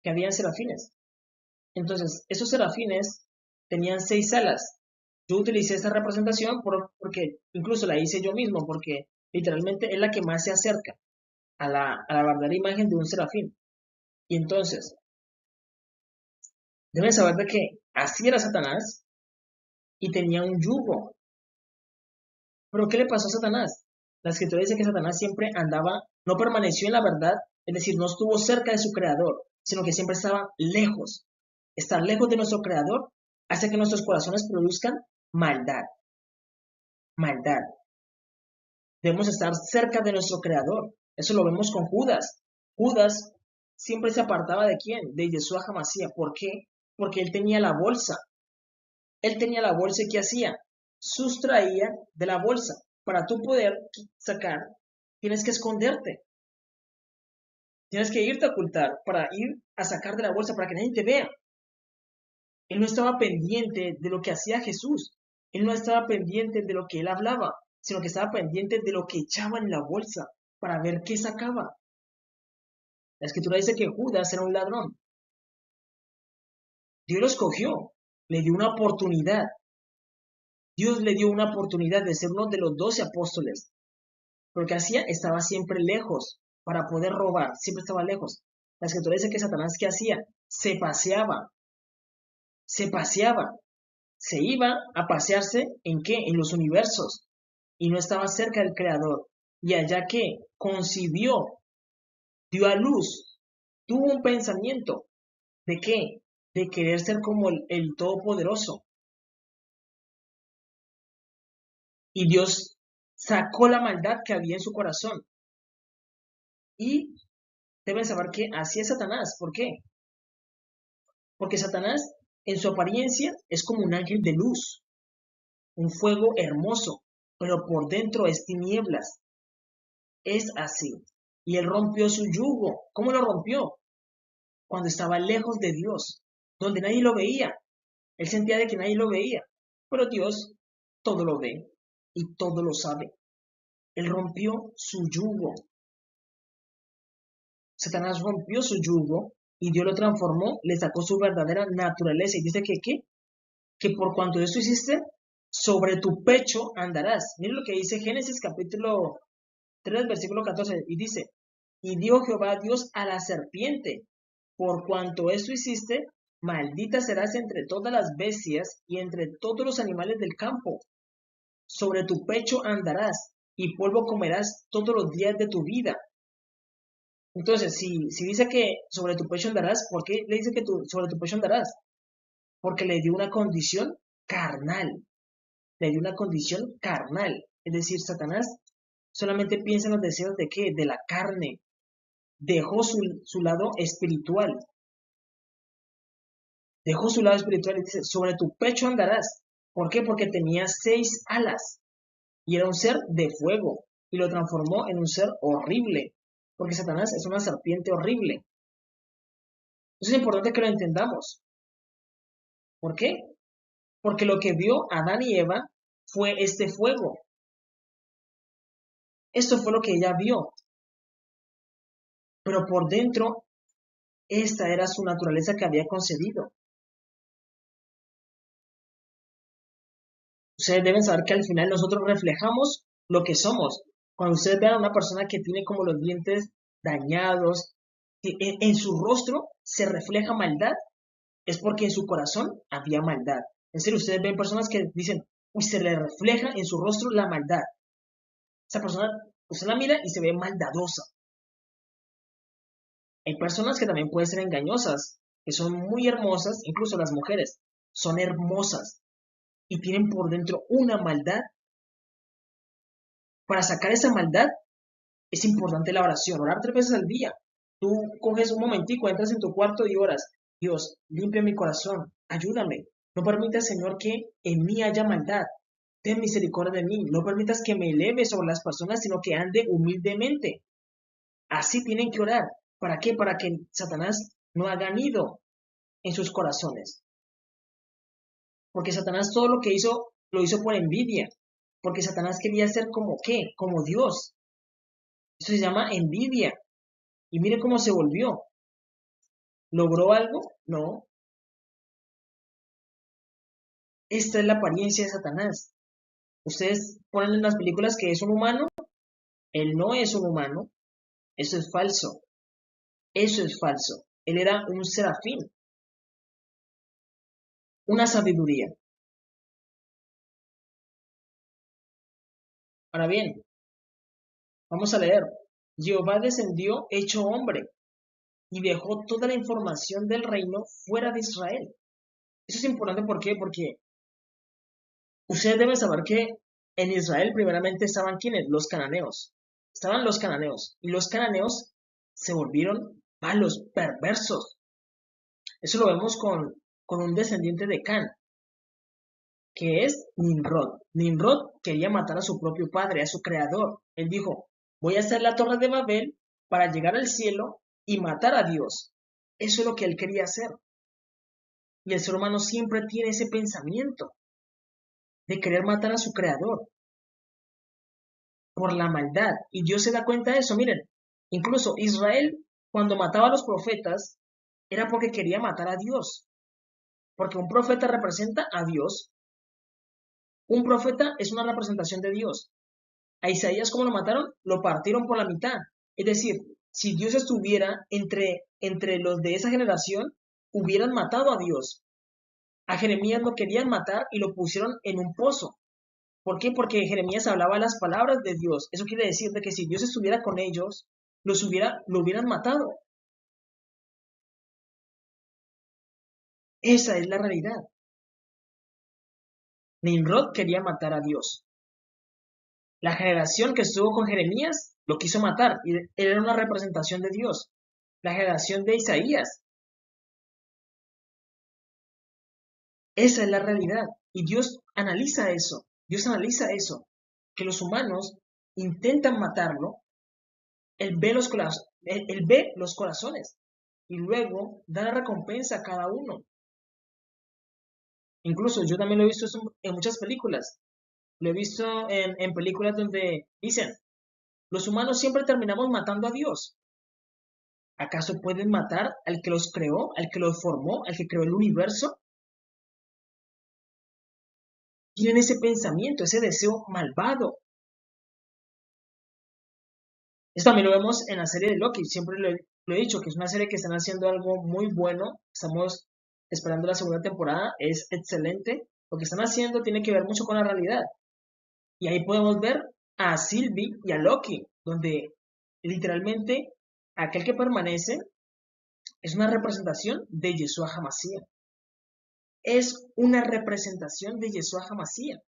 que habían serafines. Entonces, esos serafines tenían 6 alas. Yo utilicé esta representación porque incluso la hice yo mismo, porque literalmente es la que más se acerca a la verdadera imagen de un serafín. Y entonces, deben saber de que así era Satanás y tenía un yugo. Pero ¿qué le pasó a Satanás? La escritura dice que Satanás siempre andaba, no permaneció en la verdad, es decir, no estuvo cerca de su creador, sino que siempre estaba lejos. Estar lejos de nuestro creador hace que nuestros corazones produzcan maldad. Maldad. Debemos estar cerca de nuestro creador. Eso lo vemos con Judas. Judas siempre se apartaba ¿de quién? De Yeshua Hamashiach. ¿Por qué? Porque él tenía la bolsa. Él tenía la bolsa y ¿qué hacía? Sustraía de la bolsa. Para tú poder sacar, tienes que esconderte. Tienes que irte a ocultar para ir a sacar de la bolsa para que nadie te vea. Él no estaba pendiente de lo que hacía Jesús. Él no estaba pendiente de lo que él hablaba, sino que estaba pendiente de lo que echaba en la bolsa para ver qué sacaba. La escritura dice que Judas era un ladrón. Dios lo escogió, le dio una oportunidad. Dios le dio una oportunidad de ser uno de los 12 apóstoles. Pero ¿qué hacía? Estaba siempre lejos para poder robar, siempre estaba lejos. La escritura dice que Satanás, ¿qué hacía? Se paseaba, se iba a pasearse ¿en qué? En los universos y no estaba cerca del Creador. Y allá que concibió, dio a luz, tuvo un pensamiento ¿de qué? De querer ser como el Todopoderoso. Y Dios sacó la maldad que había en su corazón. Y deben saber que así es Satanás. ¿Por qué? Porque Satanás en su apariencia es como un ángel de luz, un fuego hermoso, pero por dentro es tinieblas. Es así. Y él rompió su yugo. ¿Cómo lo rompió? Cuando estaba lejos de Dios, donde nadie lo veía. Él sentía de que nadie lo veía. Pero Dios todo lo ve y todo lo sabe. Él rompió su yugo. Satanás rompió su yugo y Dios lo transformó, le sacó su verdadera naturaleza. Y dice que, ¿qué? Que por cuanto esto hiciste, sobre tu pecho andarás. Mira lo que dice Génesis capítulo 3, versículo 14. Y dice, y dijo Jehová Dios a la serpiente, por cuanto esto hiciste, maldita serás entre todas las bestias y entre todos los animales del campo. Sobre tu pecho andarás y polvo comerás todos los días de tu vida. Entonces, si dice que sobre tu pecho andarás, ¿por qué le dice que sobre tu pecho andarás? Porque le dio una condición carnal. Le dio una condición carnal. Es decir, Satanás solamente piensa en los deseos de qué? De la carne. Dejó su lado espiritual. Dejó su lado espiritual y dice, sobre tu pecho andarás. ¿Por qué? Porque tenía 6 alas y era un ser de fuego y lo transformó en un ser horrible. Porque Satanás es una serpiente horrible. Eso es importante que lo entendamos. ¿Por qué? Porque lo que vio Adán y Eva fue este fuego. Esto fue lo que ella vio. Pero por dentro, esta era su naturaleza que había concebido. Ustedes deben saber que al final nosotros reflejamos lo que somos. Cuando ustedes vean a una persona que tiene como los dientes dañados, que en su rostro se refleja maldad, es porque en su corazón había maldad. Es decir, ustedes ven personas que dicen, uy, se le refleja en su rostro la maldad. Esa persona, usted la mira y se ve maldadosa. Hay personas que también pueden ser engañosas, que son muy hermosas, incluso las mujeres, son hermosas y tienen por dentro una maldad. Para sacar esa maldad es importante la oración, orar 3 veces al día. Tú coges un momentico, entras en tu cuarto y oras. Dios, limpia mi corazón, ayúdame. No permitas, Señor, que en mí haya maldad. Ten misericordia de mí. No permitas que me eleve sobre las personas, sino que ande humildemente. Así tienen que orar. ¿Para qué? Para que Satanás no haga nido en sus corazones. Porque Satanás todo lo que hizo, lo hizo por envidia. porque Satanás quería ser como qué, como Dios. Eso se llama envidia. Y mire cómo se volvió. ¿Logró algo? No. Esta es la apariencia de Satanás. Ustedes ponen en las películas que es un humano. Él no es un humano. Eso es falso. Eso es falso. Él era un serafín, una sabiduría. Ahora bien, vamos a leer. Jehová descendió hecho hombre y dejó toda la información del reino fuera de Israel. Eso es importante, ¿por qué? Porque ustedes deben saber que en Israel primeramente estaban ¿quiénes? Los cananeos. Estaban los cananeos. Y los cananeos se volvieron malos, perversos. Eso lo vemos con un descendiente de Can, que es Nimrod. Nimrod quería matar a su propio padre, a su creador. Él dijo, voy a hacer la torre de Babel para llegar al cielo y matar a Dios. Eso es lo que él quería hacer. Y el ser humano siempre tiene ese pensamiento de querer matar a su creador por la maldad. Y Dios se da cuenta de eso. Miren, incluso Israel, cuando mataba a los profetas, era porque quería matar a Dios. Porque un profeta representa a Dios. Un profeta es una representación de Dios. A Isaías, ¿cómo lo mataron? Lo partieron por la mitad. Es decir, si Dios estuviera entre los de esa generación, hubieran matado a Dios. A Jeremías lo querían matar y lo pusieron en un pozo. ¿Por qué? Porque Jeremías hablaba las palabras de Dios. Eso quiere decir de que si Dios estuviera con ellos, lo hubieran matado. Esa es la realidad. Nimrod quería matar a Dios. La generación que estuvo con Jeremías lo quiso matar. Y él era una representación de Dios. La generación de Isaías. Esa es la realidad. Y Dios analiza eso. Dios analiza eso. Que los humanos intentan matarlo. Él ve los corazones. Y luego da la recompensa a cada uno. Incluso yo también lo he visto en muchas películas. Lo he visto en películas donde dicen, los humanos siempre terminamos matando a Dios. ¿Acaso pueden matar al que los creó, al que los formó, al que creó el universo? Tienen ese pensamiento, ese deseo malvado. Esto también lo vemos en la serie de Loki. Siempre lo he dicho, que es una serie que están haciendo algo muy bueno. Estamos esperando la segunda temporada. Es excelente. Lo que están haciendo tiene que ver mucho con la realidad. Y ahí podemos ver a Sylvie y a Loki, donde literalmente aquel que permanece es una representación de Yeshua HaMashiach. Es una representación de Yeshua HaMashiach.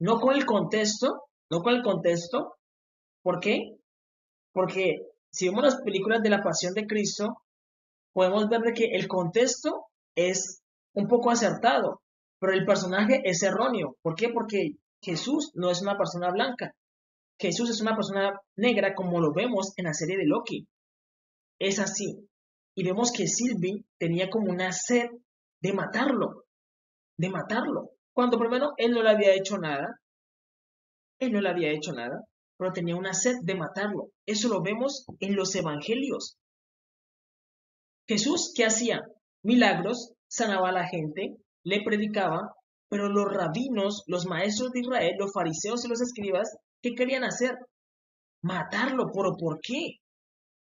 No con el contexto, no con el contexto. ¿Por qué? Porque si vemos las películas de la Pasión de Cristo, podemos ver de que el contexto es un poco acertado, pero el personaje es erróneo. ¿Por qué? Porque Jesús no es una persona blanca. Jesús es una persona negra como lo vemos en la serie de Loki. Es así. Y vemos que Sylvie tenía como una sed de matarlo, de matarlo. Cuando primero él no le había hecho nada, él no le había hecho nada, pero tenía una sed de matarlo. Eso lo vemos en los evangelios. Jesús, ¿qué hacía? Milagros, sanaba a la gente, le predicaba, pero los rabinos, los maestros de Israel, los fariseos y los escribas, ¿qué querían hacer? Matarlo. ¿Pero por qué?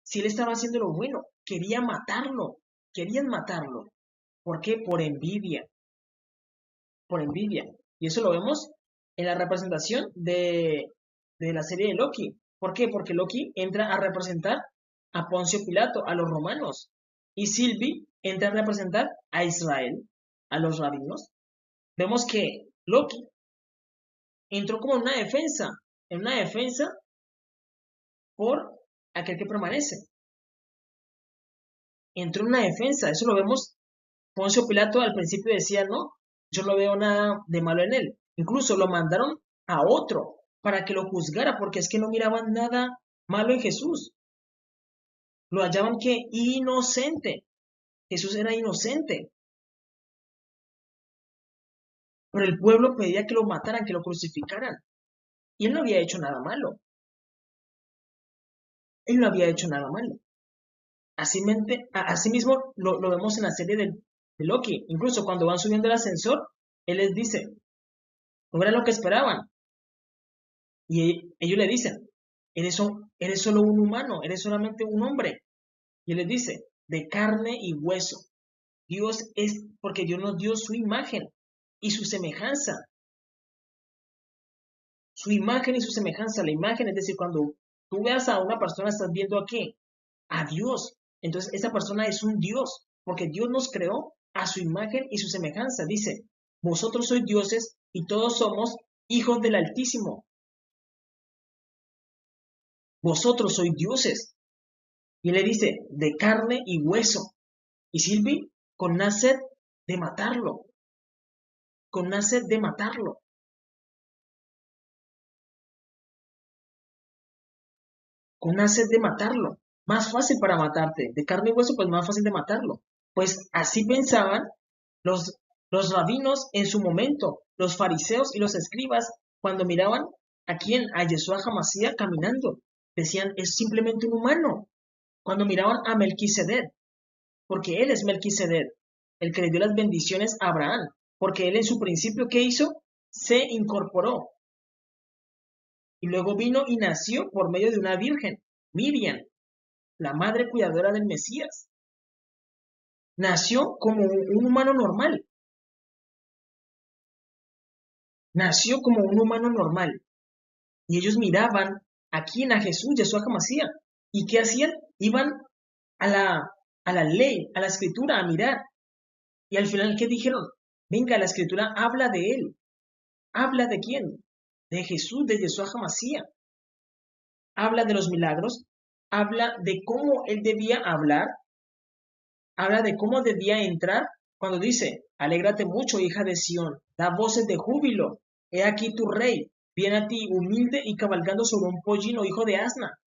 Si él estaba haciendo lo bueno, quería matarlo, querían matarlo. ¿Por qué? Por envidia, por envidia. Y eso lo vemos en la representación de la serie de Loki. ¿Por qué? Porque Loki entra a representar a Poncio Pilato, a los romanos. Y Sylvie entra a representar a Israel, a los rabinos. Vemos que Loki entró como en una defensa por aquel que permanece. Entró en una defensa, eso lo vemos. Poncio Pilato al principio decía, no, yo no veo nada de malo en él. Incluso lo mandaron a otro para que lo juzgara, porque es que no miraban nada malo en Jesús. Lo hallaban que inocente. Jesús era inocente. Pero el pueblo pedía que lo mataran, que lo crucificaran. Y él no había hecho nada malo. Él no había hecho nada malo. Así mismo lo vemos en la serie de Loki. Incluso cuando van subiendo el ascensor, él les dice, no era lo que esperaban. Y ellos le dicen, eres solo un humano, eres solamente un hombre. Y él les dice, de carne y hueso. Porque Dios nos dio su imagen y su semejanza. Su imagen y su semejanza. La imagen, es decir, cuando tú veas a una persona, estás viendo a qué? A Dios. Entonces, esa persona es un Dios, porque Dios nos creó a su imagen y su semejanza. Dice, vosotros sois dioses y todos somos hijos del Altísimo. Vosotros sois dioses. Y le dice, de carne y hueso. Y Silvi, con una sed de matarlo. Con una sed de matarlo. Con una sed de matarlo. Más fácil para matarte. De carne y hueso, pues más fácil de matarlo. Pues así pensaban los, los rabinos en su momento, los fariseos y los escribas, cuando miraban a quién, a Yeshua Hamashiach caminando, decían, es simplemente un humano. Cuando miraban a Melquisedec, porque él es Melquisedec, el que le dio las bendiciones a Abraham, porque él en su principio, ¿qué hizo? Se incorporó. Y luego vino y nació por medio de una virgen, Miriam, la madre cuidadora del Mesías. Nació como un humano normal. Nació como un humano normal. Y ellos miraban a quién, a Jesús, Yeshua Hamashiach. ¿Y qué hacían? Iban a la ley, a la escritura, a mirar. Y al final, ¿qué dijeron? Venga, la escritura habla de él. ¿Habla de quién? De Jesús, de Yeshua Hamashiach. Habla de los milagros. Habla de cómo él debía hablar. Habla de cómo debía entrar cuando dice, alégrate mucho, hija de Sión, da voces de júbilo, he aquí tu rey, viene a ti humilde y cabalgando sobre un pollino, hijo de asna.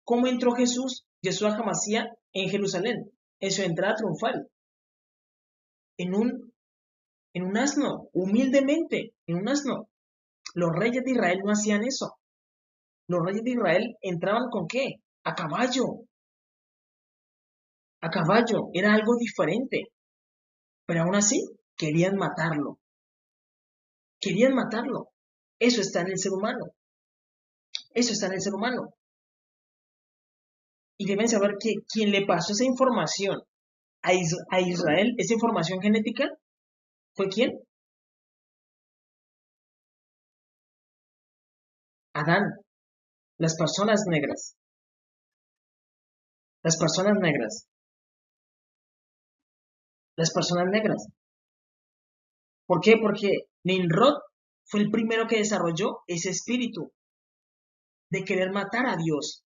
¿Cómo entró Jesús, Yeshua Hamashiach, en Jerusalén? En su entrada triunfal. En un asno, humildemente, en un asno. Los reyes de Israel no hacían eso. Los reyes de Israel entraban ¿con qué? A caballo. A caballo. Era algo diferente. Pero aún así, querían matarlo. Querían matarlo. Eso está en el ser humano. Eso está en el ser humano. Y deben saber que quien le pasó esa información a Israel, esa información genética, ¿fue quién? Adán. Las personas negras. Las personas negras. Las personas negras. ¿Por qué? Porque Nimrod fue el primero que desarrolló ese espíritu de querer matar a Dios.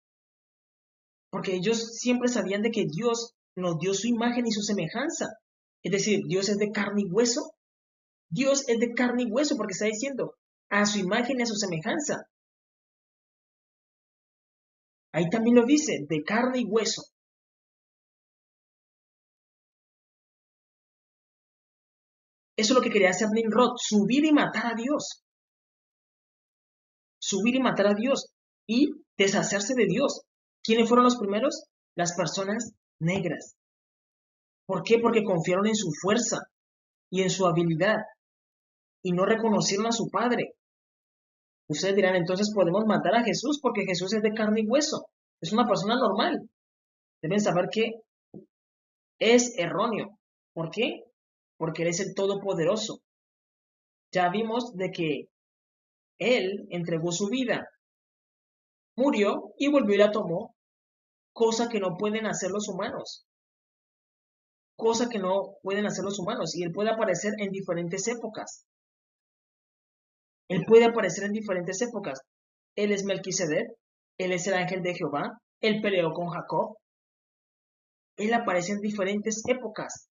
Porque ellos siempre sabían de que Dios nos dio su imagen y su semejanza. Es decir, Dios es de carne y hueso. Dios es de carne y hueso porque está diciendo a su imagen y a su semejanza. Ahí también lo dice, de carne y hueso. Eso es lo que quería hacer Nimrod, subir y matar a Dios. Subir y matar a Dios y deshacerse de Dios. ¿Quiénes fueron los primeros? Las personas negras. ¿Por qué? Porque confiaron en su fuerza y en su habilidad y no reconocieron a su Padre. Ustedes dirán, entonces podemos matar a Jesús porque Jesús es de carne y hueso. Es una persona normal. Deben saber que es erróneo. ¿Por qué? Porque Él es el Todopoderoso. Ya vimos de que Él entregó su vida, murió y volvió y la tomó, cosa que no pueden hacer los humanos. Cosa que no pueden hacer los humanos. Y Él puede aparecer en diferentes épocas. Él puede aparecer en diferentes épocas. Él es Melquisedec, Él es el ángel de Jehová, Él peleó con Jacob. Él aparece en diferentes épocas.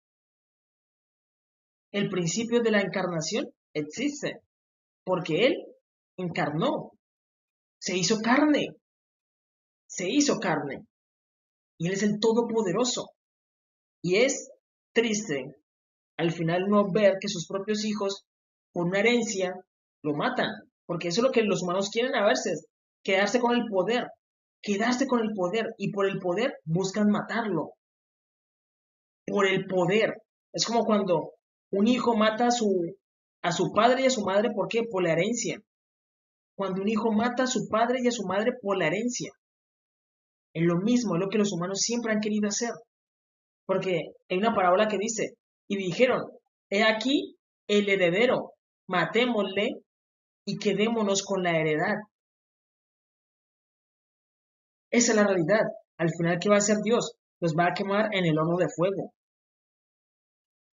El principio de la encarnación existe, porque Él encarnó, se hizo carne, se hizo carne. Y Él es el Todopoderoso. Y es triste al final no ver que sus propios hijos, por una herencia, lo matan. porque eso es lo que los humanos quieren a veces, quedarse con el poder, y por el poder buscan matarlo, por el poder. Es como cuando un hijo mata a su padre y a su madre, ¿por qué? Por la herencia. Cuando un hijo mata a su padre y a su madre por la herencia. Es lo mismo, es lo que los humanos siempre han querido hacer. Porque hay una parábola que dice, y dijeron, he aquí el heredero, matémosle y quedémonos con la heredad. Esa es la realidad. Al final, ¿qué va a hacer Dios? Los va a quemar en el horno de fuego.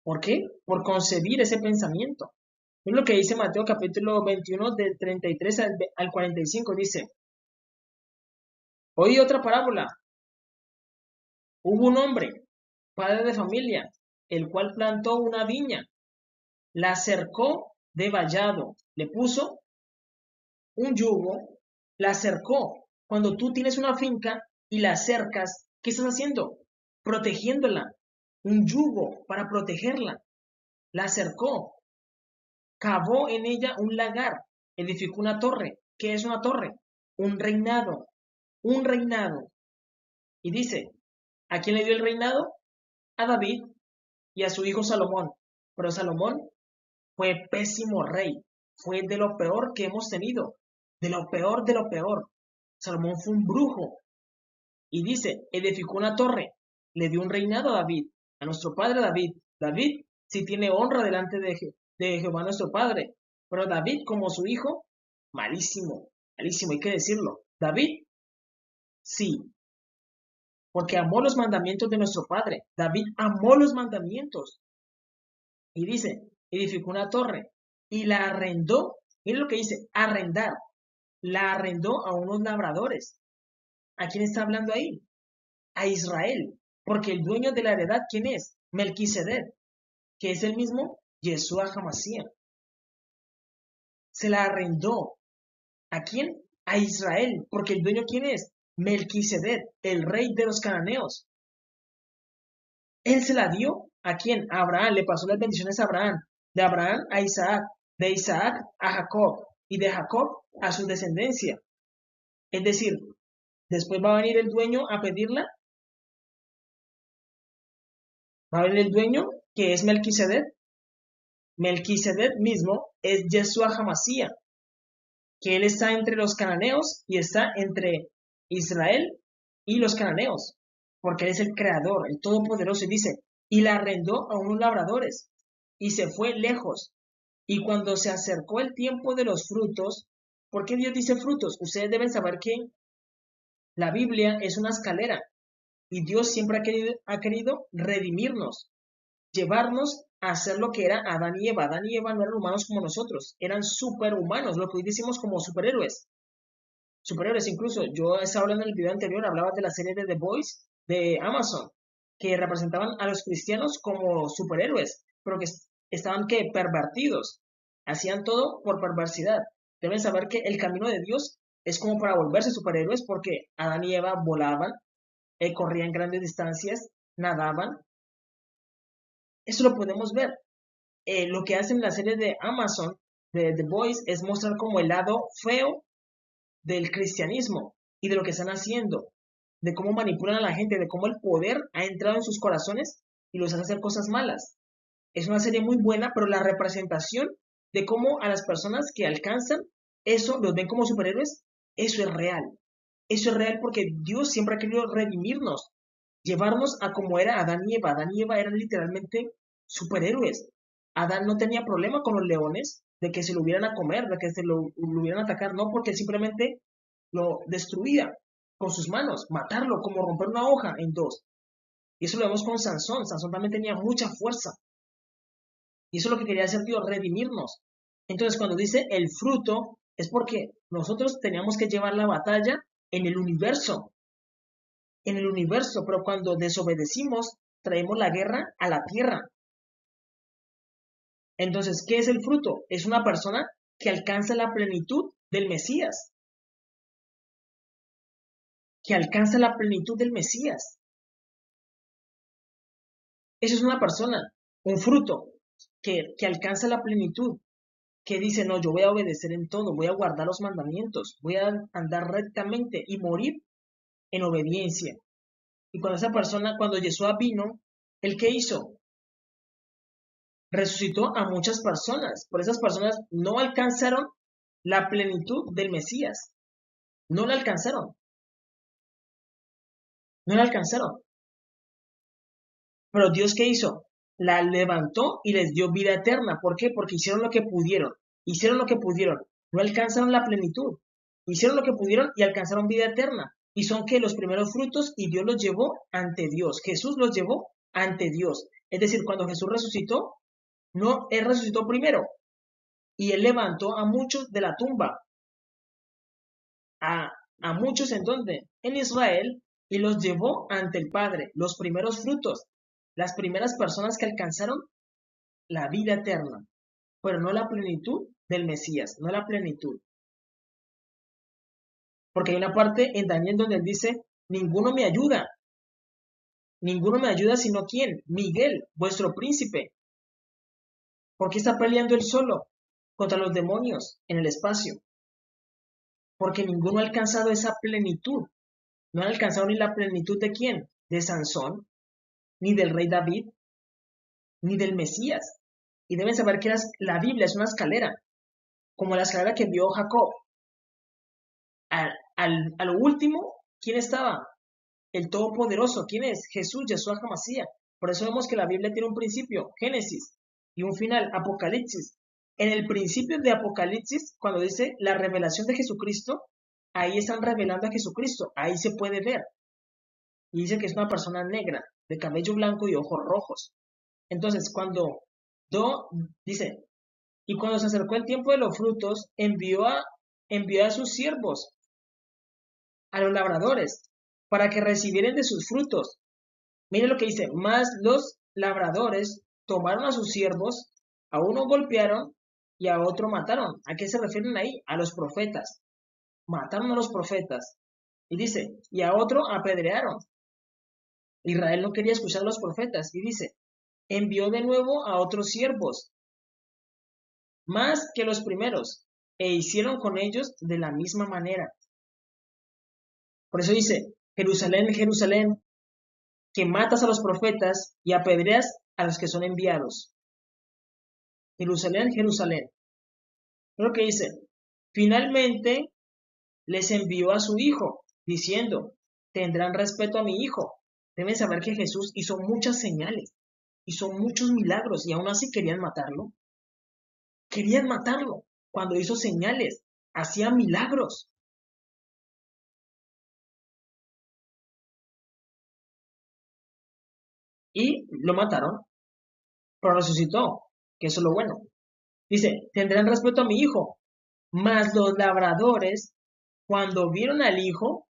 ¿Por qué? Por concebir ese pensamiento. Es lo que dice Mateo capítulo 21 del 33 al 45. Dice, oí otra parábola. Hubo un hombre, padre de familia, el cual plantó una viña, la cercó de vallado, le puso un yugo, la cercó. Cuando tú tienes una finca y la cercas, ¿qué estás haciendo? Protegiéndola. Un yugo para protegerla. La cercó. Cavó en ella un lagar. Edificó una torre. ¿Qué es una torre? Un reinado. Un reinado. Y dice, ¿a quién le dio el reinado? A David y a su hijo Salomón. Pero Salomón fue pésimo rey. Fue de lo peor que hemos tenido. De lo peor de lo peor. Salomón fue un brujo. Y dice, edificó una torre. Le dio un reinado a David, a nuestro padre David. David sí tiene honra delante de Jehová nuestro padre. Pero David como su hijo, malísimo. Malísimo, hay que decirlo. David, sí, porque amó los mandamientos de nuestro padre. David amó los mandamientos. Y dice, edificó una torre y la arrendó. Miren lo que dice, arrendar. La arrendó a unos labradores. ¿A quién está hablando ahí? A Israel. Porque el dueño de la heredad, ¿quién es? Melquisedec, que es el mismo Yeshua Hamashiach. Se la arrendó. ¿A quién? A Israel. Porque el dueño, ¿quién es? Melquisedec, el rey de los cananeos. Él se la dio. ¿A quién? A Abraham. Le pasó las bendiciones a Abraham. De Abraham a Isaac. De Isaac a Jacob. Y de Jacob a su descendencia. Es decir, después va a venir el dueño a pedirla. Va a venir el dueño, que es Melquisedec. Melquisedec mismo es Yeshua Hamashiach, que él está entre los cananeos y está entre Israel y los cananeos, porque él es el creador, el todopoderoso, y dice, y la arrendó a unos labradores, y se fue lejos, y cuando se acercó el tiempo de los frutos, ¿por qué Dios dice frutos? Ustedes deben saber que la Biblia es una escalera, y Dios siempre ha querido redimirnos, llevarnos a hacer lo que era Adán y Eva. Adán y Eva no eran humanos como nosotros, eran superhumanos, lo que hoy decimos como superhéroes. Superhéroes, incluso, yo estaba hablando en el video anterior, hablaba de la serie de The Boys de Amazon, que representaban a los cristianos como superhéroes, pero que estaban que pervertidos, hacían todo por perversidad. Deben saber que el camino de Dios es como para volverse superhéroes, porque Adán y Eva volaban, corrían grandes distancias, nadaban. Eso lo podemos ver. Lo que hacen en la serie de Amazon, de The Boys, es mostrar como el lado feo del cristianismo y de lo que están haciendo, de cómo manipulan a la gente, de cómo el poder ha entrado en sus corazones y los hace hacer cosas malas. Es una serie muy buena, pero la representación de cómo a las personas que alcanzan eso, los ven como superhéroes, eso es real. Eso es real porque Dios siempre ha querido redimirnos, llevarnos a como era Adán y Eva. Adán y Eva eran literalmente superhéroes. Adán no tenía problema con los leones, de que se lo hubieran a comer, de que se lo hubieran a atacar, no, porque simplemente lo destruía con sus manos, matarlo, como romper una hoja en dos. Y eso lo vemos con Sansón. Sansón también tenía mucha fuerza. Y eso es lo que quería hacer Dios, redimirnos. Entonces, cuando dice el fruto, es porque nosotros teníamos que llevar la batalla en el universo. En el universo, pero cuando desobedecimos, traemos la guerra a la tierra. Entonces, ¿qué es el fruto? Es una persona que alcanza la plenitud del Mesías. Que alcanza la plenitud del Mesías. Eso es una persona, un fruto, que alcanza la plenitud. que dice, no, yo voy a obedecer en todo, voy a guardar los mandamientos, voy a andar rectamente y morir en obediencia. Y cuando esa persona, cuando Yeshua vino, ¿el qué hizo? Resucitó a muchas personas, pero esas personas no alcanzaron la plenitud del Mesías, no la alcanzaron, no la alcanzaron. Pero Dios, ¿qué hizo? La levantó y les dio vida eterna. ¿Por qué? Porque hicieron lo que pudieron. Hicieron lo que pudieron. No alcanzaron la plenitud. Hicieron lo que pudieron y alcanzaron vida eterna. Y son que los primeros frutos y Dios los llevó ante Dios. Jesús los llevó ante Dios. Es decir, cuando Jesús resucitó, no, Él resucitó primero. Y Él levantó a muchos de la tumba. A muchos en donde? En Israel, y los llevó ante el Padre, los primeros frutos, las primeras personas que alcanzaron la vida eterna, pero no la plenitud del Mesías, no la plenitud. Porque hay una parte en Daniel donde él dice, ninguno me ayuda sino quién, Miguel, vuestro príncipe. ¿Por qué está peleando él solo contra los demonios en el espacio? Porque ninguno ha alcanzado esa plenitud. No han alcanzado ni la plenitud de quién, de Sansón, ni del rey David, ni del Mesías. Y deben saber que la Biblia es una escalera, como la escalera que vio Jacob. A lo último, ¿quién estaba? El Todopoderoso. ¿Quién es? Jesús, Yeshua HaMashiach. Por eso vemos que la Biblia tiene un principio, Génesis, y un final, Apocalipsis. En el principio de Apocalipsis, cuando dice la revelación de Jesucristo, ahí están revelando a Jesucristo, ahí se puede ver. Y dice que es una persona negra, de cabello blanco y ojos rojos. Entonces, dice, y cuando se acercó el tiempo de los frutos, envió a sus siervos, a los labradores, para que recibieran de sus frutos. Mire lo que dice, más los labradores tomaron a sus siervos, a uno golpearon y a otro mataron. ¿A qué se refieren ahí? A los profetas. Mataron a los profetas. Y dice, y a otro apedrearon. Israel no quería escuchar a los profetas. Y dice, envió de nuevo a otros siervos, más que los primeros, e hicieron con ellos de la misma manera. Por eso dice, Jerusalén, Jerusalén, que matas a los profetas y apedreas a los que son enviados. Jerusalén, Jerusalén. Lo que dice, finalmente les envió a su hijo, diciendo, tendrán respeto a mi hijo. Deben saber que Jesús hizo muchas señales, hizo muchos milagros y aún así querían matarlo. Querían matarlo cuando hizo señales, hacía milagros. Y lo mataron, pero resucitó, que eso es lo bueno. Dice, tendrán respeto a mi hijo. Mas los labradores, cuando vieron al hijo,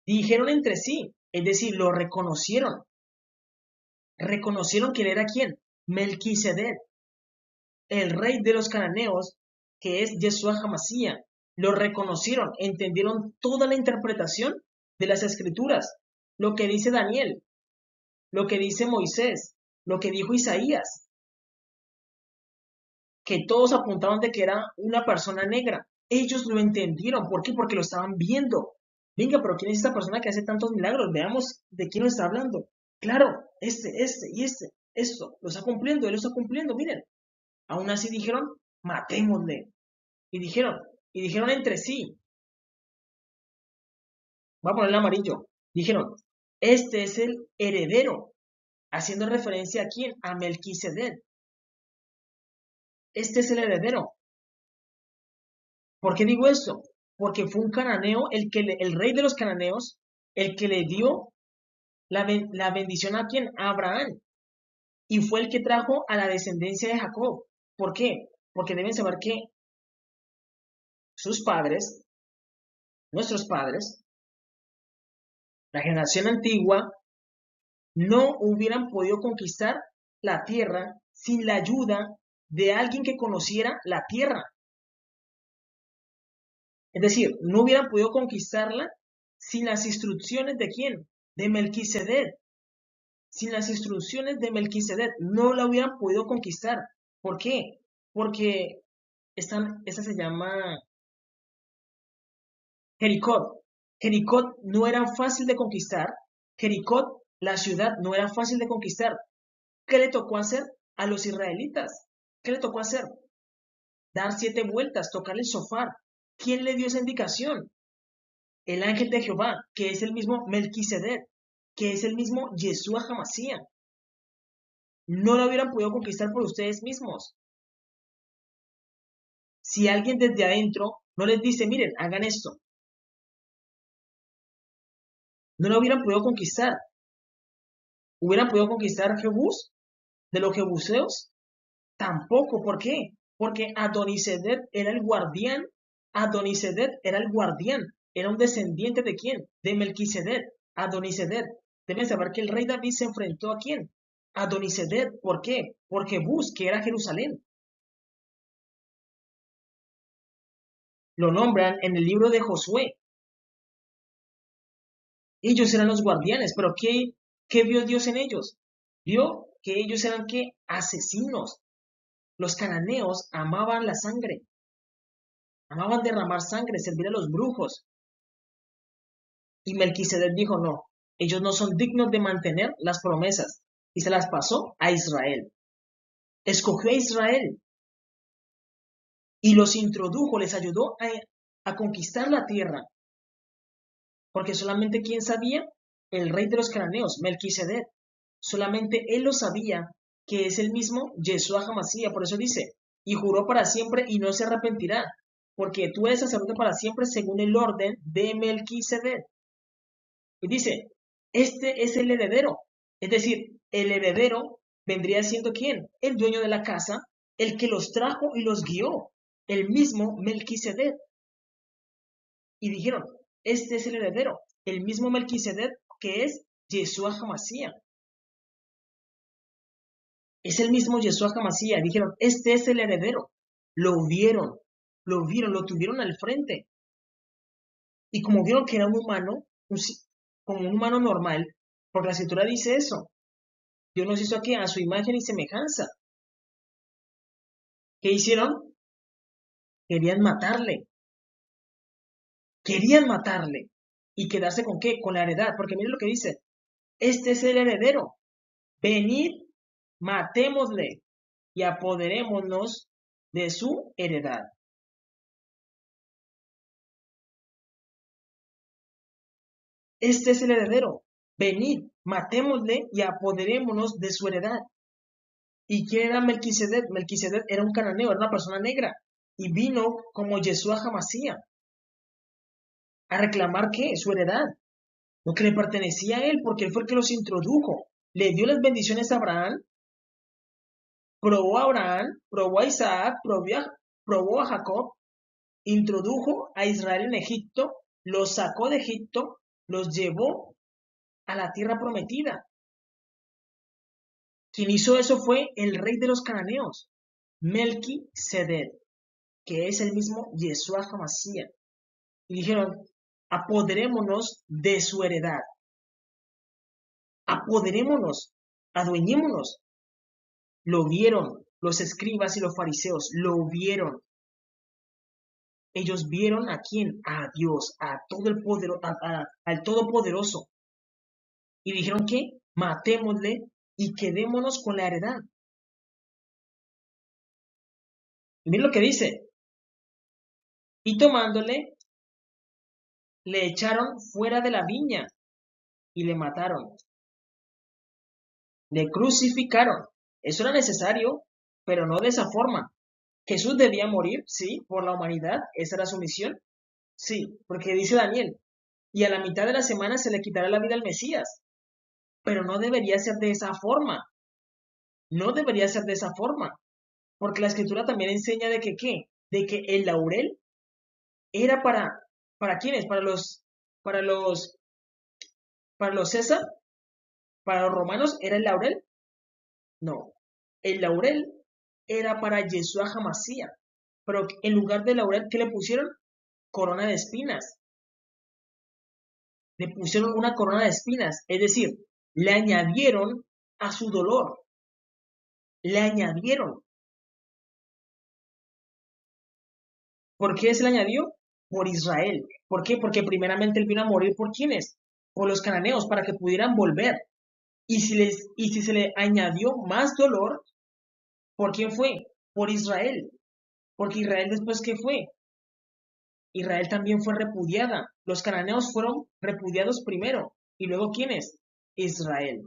dijeron entre sí, es decir, lo reconocieron. Reconocieron que él era quién, Melquisedec, el rey de los cananeos, que es Yeshua HaMashiach. Lo reconocieron, entendieron toda la interpretación de las escrituras, lo que dice Daniel, lo que dice Moisés, lo que dijo Isaías, que todos apuntaban de que era una persona negra. Ellos lo entendieron. ¿Por qué? Porque lo estaban viendo. Venga, pero ¿quién es esta persona que hace tantos milagros? Veamos de quién nos está hablando. Claro, esto, lo está cumpliendo, él lo está cumpliendo, miren. Aún así dijeron, matémosle. Y dijeron entre sí, voy a ponerle amarillo. Dijeron, este es el heredero, haciendo referencia a quién, a Melquisedec. Este es el heredero. ¿Por qué digo esto? Porque fue un cananeo, el rey de los cananeos, el que le dio la bendición a quién, a Abraham. Y fue el que trajo a la descendencia de Jacob. ¿Por qué? Porque deben saber que sus padres, nuestros padres, la generación antigua, no hubieran podido conquistar la tierra sin la ayuda de alguien que conociera la tierra. Es decir, no hubieran podido conquistarla sin las instrucciones de quién, de Melquisedec. Sin las instrucciones de Melquisedec no la hubieran podido conquistar. ¿Por qué? Porque esta se llama Jericó. Jericó no era fácil de conquistar. Jericó, la ciudad, no era fácil de conquistar. ¿Qué le tocó hacer a los israelitas? ¿Qué le tocó hacer? Dar 7 vueltas, tocar el shofar. ¿Quién le dio esa indicación? El ángel de Jehová, que es el mismo Melquisedec, que es el mismo Yeshua Hamashiach. No lo hubieran podido conquistar por ustedes mismos. Si alguien desde adentro no les dice, miren, hagan esto, no lo hubieran podido conquistar. ¿Hubieran podido conquistar Jebús de los jebuseos? Tampoco. ¿Por qué? Porque Adonisedec era el guardián. Adonisedec era el guardián. Era un descendiente de quién? De Melquisedec. Adonisedec. Deben saber que el rey David se enfrentó a quién? Adonisedec. ¿Por qué? Por Jebús, que era Jerusalén. Lo nombran en el libro de Josué. Ellos eran los guardianes, pero ¿qué vio Dios en ellos? Vio que ellos eran ¿qué? Asesinos. Los cananeos amaban la sangre, amaban derramar sangre, servir a los brujos. Y Melquisedec dijo, no, ellos no son dignos de mantener las promesas. Y se las pasó a Israel. Escogió a Israel y los introdujo, les ayudó a conquistar la tierra. Porque solamente ¿quién sabía? El rey de los cananeos, Melquisedec. Solamente él lo sabía, que es el mismo Yeshua Hamashiach. Por eso dice, y juró para siempre y no se arrepentirá, porque tú eres sacerdote para siempre según el orden de Melquisedec. Y dice, este es el heredero. Es decir, el heredero vendría siendo ¿quién? El dueño de la casa, el que los trajo y los guió, el mismo Melquisedec. Y dijeron, este es el heredero, el mismo Melquisedec que es Yeshua Hamashiach. Es el mismo Yeshua Hamashiach. Dijeron, este es el heredero. Lo vieron, lo tuvieron al frente. Y como vieron que era un humano, como un humano normal, porque la escritura dice eso, Dios nos hizo aquí a su imagen y semejanza. ¿Qué hicieron? Querían matarle. Querían matarle. ¿Y quedarse con qué? Con la heredad. Porque miren lo que dice. Este es el heredero. Venid, matémosle y apoderémonos de su heredad. Este es el heredero. Venid, matémosle y apoderémonos de su heredad. ¿Y quién era Melquisedec? Melquisedec era un cananeo, era una persona negra. Y vino como Yeshua Hamashiach a reclamar ¿qué? Su heredad. Lo que le pertenecía a él, porque él fue el que los introdujo. Le dio las bendiciones a Abraham, probó a Isaac, probó a Jacob, introdujo a Israel en Egipto, los sacó de Egipto, los llevó a la tierra prometida. Quien hizo eso fue el rey de los cananeos, Melquisedec, que es el mismo Yeshua Hamashiach. Y dijeron, apoderémonos de su heredad. Apoderémonos, adueñémonos. Lo vieron los escribas y los fariseos, lo vieron. Ellos vieron a quién, a Dios, a todo el poder, al Todopoderoso. Y dijeron que matémosle y quedémonos con la heredad. Y miren lo que dice. Y tomándole, le echaron fuera de la viña y le mataron. Le crucificaron. Eso era necesario, pero no de esa forma. Jesús debía morir, sí, por la humanidad. Esa era su misión. Sí, porque dice Daniel, y a la mitad de la semana se le quitará la vida al Mesías. Pero no debería ser de esa forma. No debería ser de esa forma. Porque la escritura también enseña de que ¿qué? De que el laurel era ¿para quiénes? Para los, para los César, para los romanos era el laurel. No. El laurel era para Yeshua Hamashiach. Pero en lugar de laurel, ¿qué le pusieron? Corona de espinas. Le pusieron una corona de espinas. Es decir, le añadieron a su dolor. Le añadieron. ¿Por qué se le añadió? Por Israel. ¿Por qué? Porque primeramente él vino a morir por quiénes? Por los cananeos, para que pudieran volver. Y si se le añadió más dolor, ¿por quién fue? Por Israel. Porque Israel después, ¿qué fue? Israel también fue repudiada. Los cananeos fueron repudiados primero. ¿Y luego quiénes? Israel.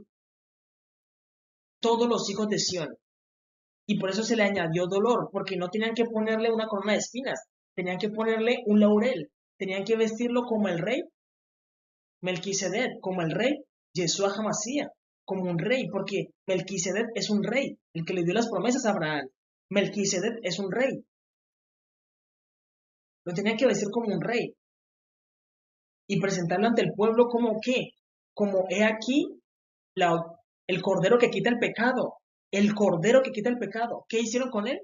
Todos los hijos de Sión. Y por eso se le añadió dolor, porque no tenían que ponerle una corona de espinas, tenían que ponerle un laurel, tenían que vestirlo como el rey Melquisedec, como el rey Yeshua Hamasía, como un rey, porque Melquisedec es un rey, el que le dio las promesas a Abraham. Melquisedec es un rey, lo tenían que vestir como un rey y presentarlo ante el pueblo como qué, como he aquí la, el cordero que quita el pecado, el cordero que quita el pecado. ¿Qué hicieron con él?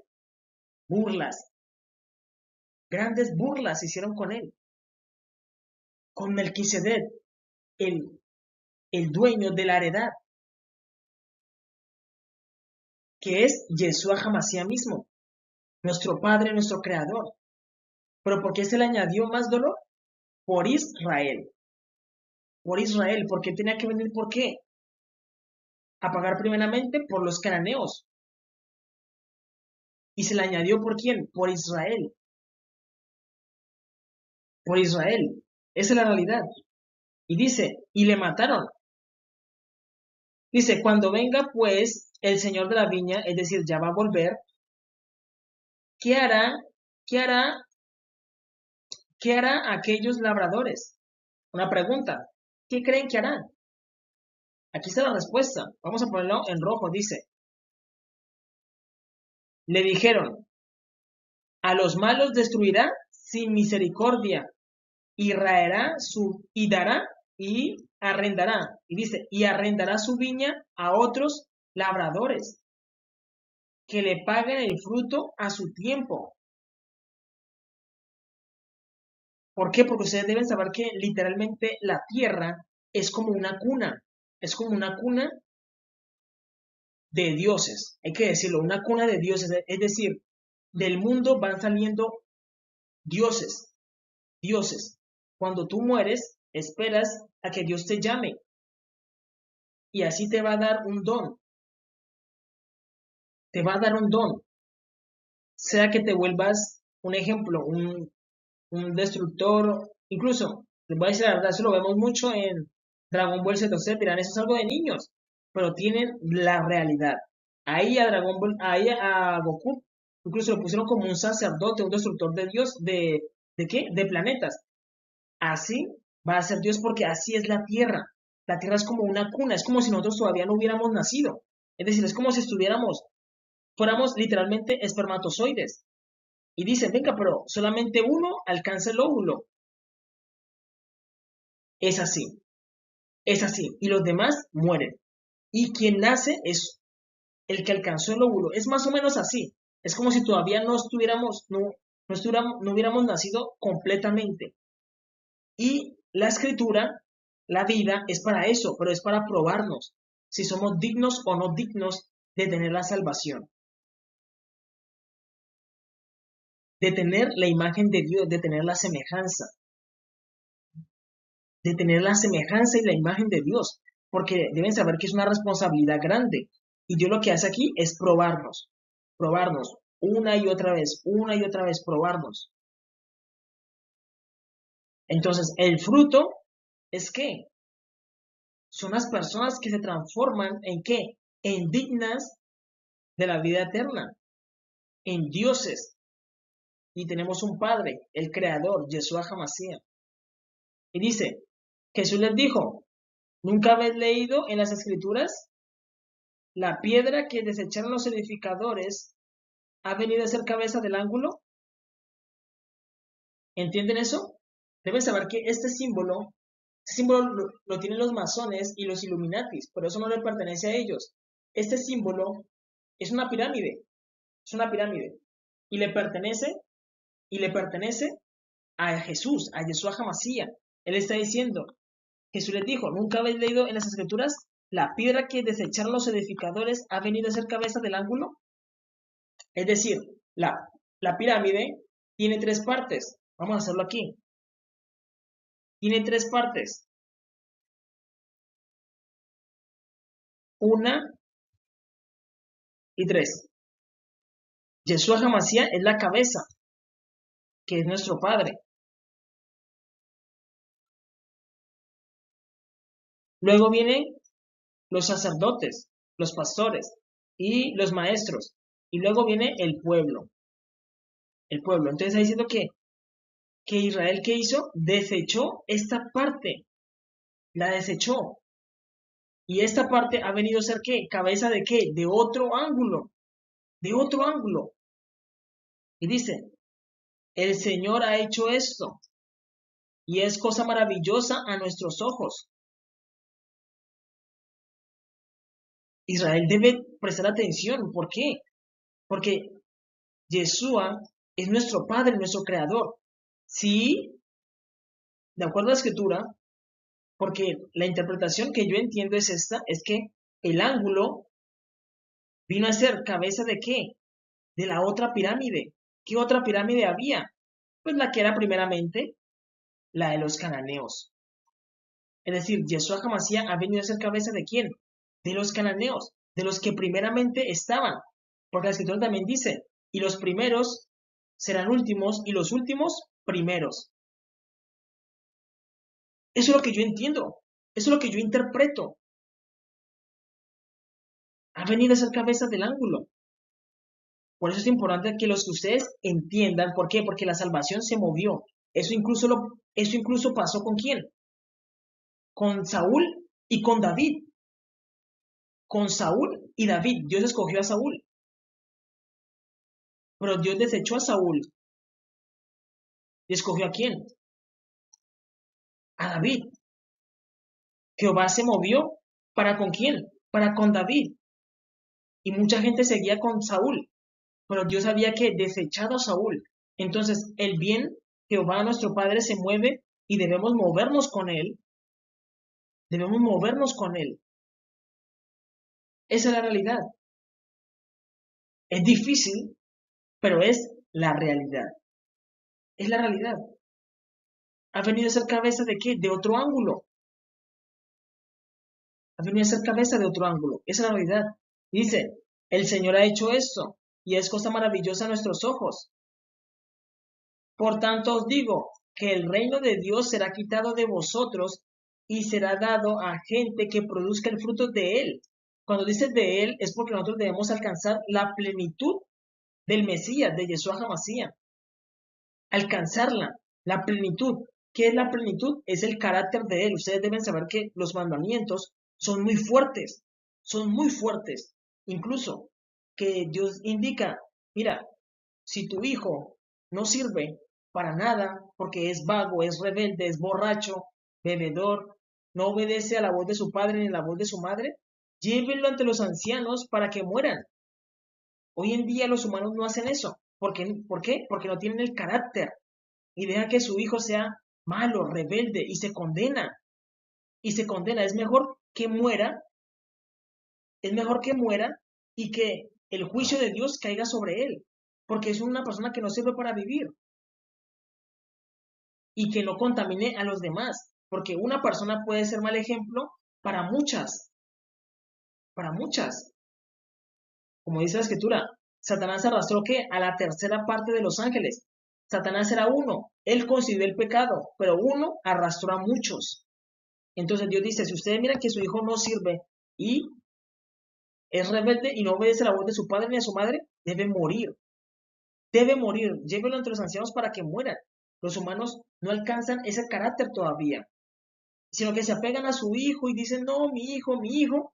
Burlas, grandes burlas hicieron con él, con Melquisedec, el, el dueño de la heredad, que es Yeshua Hamasía mismo, nuestro Padre, nuestro Creador. ¿Pero por qué se le añadió más dolor? Por Israel. Por Israel, porque tenía que venir, ¿por qué? A pagar primeramente por los cananeos. Y se le añadió ¿por quién? Por Israel. Por Israel. Esa es la realidad. Y dice, y le mataron. Dice, cuando venga pues el señor de la viña, es decir, ya va a volver, ¿qué hará? ¿Qué hará? ¿Qué hará aquellos labradores? Una pregunta. ¿Qué creen que harán? Aquí está la respuesta. Vamos a ponerlo en rojo. Dice, le dijeron, a los malos destruirá sin misericordia y dará y arrendará. Y dice, y arrendará su viña a otros labradores que le paguen el fruto a su tiempo. ¿Por qué? Porque ustedes deben saber que literalmente la tierra es como una cuna, es como una cuna de dioses, hay que decirlo, una cuna de dioses, es decir, del mundo van saliendo dioses, dioses. Cuando tú mueres, esperas a que Dios te llame y así te va a dar un don, te va a dar un don, sea que te vuelvas un ejemplo, un destructor, incluso, les voy a decir la verdad, eso lo vemos mucho en Dragon Ball Z, ustedes dirán, eso es algo de niños, pero tienen la realidad. Ahí a Dragon Ball, ahí a Goku, incluso lo pusieron como un sacerdote, un destructor de Dios, ¿de qué? De planetas. Así va a ser Dios porque así es la Tierra. La Tierra es como una cuna, es como si nosotros todavía no hubiéramos nacido. Es decir, es como si fuéramos literalmente espermatozoides. Y dicen, venga, pero solamente uno alcanza el óvulo. Es así, es así. Y los demás mueren. Y quien nace es el que alcanzó el óvulo. Es más o menos así. Es como si todavía no hubiéramos nacido completamente. Y la escritura, la vida, es para eso, pero es para probarnos si somos dignos o no dignos de tener la salvación, de tener la imagen de Dios, de tener la semejanza, de tener la semejanza y la imagen de Dios, porque deben saber que es una responsabilidad grande. Y Dios lo que hace aquí es probarnos, una y otra vez, probarnos. Entonces, el fruto es que son las personas que se transforman en qué? En dignas de la vida eterna, en dioses. Y tenemos un Padre, el Creador, Yeshua Hamashiach. Y dice, Jesús les dijo, ¿nunca habéis leído en las Escrituras? La piedra que desecharon los edificadores ha venido a ser cabeza del ángulo. ¿Entienden eso? Deben saber que este símbolo lo tienen los masones y los Illuminatis, pero eso no le pertenece a ellos. Este símbolo es una pirámide, es una pirámide, y y le pertenece a Jesús, a Yeshua Hamashiach. Él está diciendo, Jesús les dijo, ¿nunca habéis leído en las Escrituras? La piedra que desecharon los edificadores ha venido a ser cabeza del ángulo. Es decir, la pirámide tiene tres partes. Vamos a hacerlo aquí. Tiene tres partes. Una y tres. Yeshua Hamashiach es la cabeza, que es nuestro Padre. Luego vienen los sacerdotes, los pastores y los maestros. Y luego viene el pueblo. El pueblo. Entonces está diciendo que Israel, ¿qué hizo? Desechó esta parte. La desechó. Y esta parte ha venido a ser ¿qué? ¿Cabeza de qué? De otro ángulo. De otro ángulo. Y dice, el Señor ha hecho esto. Y es cosa maravillosa a nuestros ojos. Israel debe prestar atención. ¿Por qué? Porque Yeshua es nuestro Padre, nuestro Creador. Sí, de acuerdo a la Escritura, porque la interpretación que yo entiendo es esta, es que el ángulo vino a ser cabeza de qué? De la otra pirámide. ¿Qué otra pirámide había? Pues la que era primeramente la de los cananeos. Es decir, Yeshua Hamashiach ha venido a ser cabeza de quién? De los cananeos, de los que primeramente estaban. Porque la Escritura también dice, y los primeros serán últimos y los últimos primeros. Eso es lo que yo entiendo, eso es lo que yo interpreto. Ha venido a ser cabeza del ángulo. Por eso es importante que los que ustedes entiendan, ¿por qué? Porque la salvación se movió. Eso incluso pasó ¿con quién? Con Saúl y con David. Con Saúl y David. Dios escogió a Saúl. Pero Dios desechó a Saúl. ¿Y escogió a quién? A David. Jehová se movió para ¿con quién? Para con David. Y mucha gente seguía con Saúl. Pero Dios había que desechado a Saúl. Entonces, el bien, Jehová nuestro Padre se mueve y debemos movernos con él. Debemos movernos con él. Esa es la realidad. Es difícil, pero es la realidad. Es la realidad. Ha venido a ser cabeza de qué? De otro ángulo. Ha venido a ser cabeza de otro ángulo. Esa es la realidad. Dice, el Señor ha hecho esto y es cosa maravillosa a nuestros ojos. Por tanto os digo que el reino de Dios será quitado de vosotros y será dado a gente que produzca el fruto de él. Cuando dice de él es porque nosotros debemos alcanzar la plenitud del Mesías, de Yeshua HaMashiach. Alcanzarla, la plenitud. ¿Qué es la plenitud? Es el carácter de él. Ustedes deben saber que los mandamientos son muy fuertes, son muy fuertes. Incluso que Dios indica, mira, si tu hijo no sirve para nada porque es vago, es rebelde, es borracho, bebedor, no obedece a la voz de su padre ni a la voz de su madre, llévenlo ante los ancianos para que mueran. Hoy en día los humanos no hacen eso. ¿Por qué? Porque no tienen el carácter y dejan que su hijo sea malo, rebelde y se condena. Y se condena. Es mejor que muera y que el juicio de Dios caiga sobre él. Porque es una persona que no sirve para vivir y que no contamine a los demás. Porque una persona puede ser mal ejemplo para muchas, para muchas. Como dice la escritura, Satanás arrastró ¿qué? A la tercera parte de los ángeles. Satanás era uno, él concibió el pecado, pero uno arrastró a muchos. Entonces Dios dice, si ustedes miran que su hijo no sirve y es rebelde y no obedece la voz de su padre ni a su madre, debe morir. Debe morir. Llévenlo entre los ancianos para que mueran. Los humanos no alcanzan ese carácter todavía, sino que se apegan a su hijo y dicen, no, mi hijo,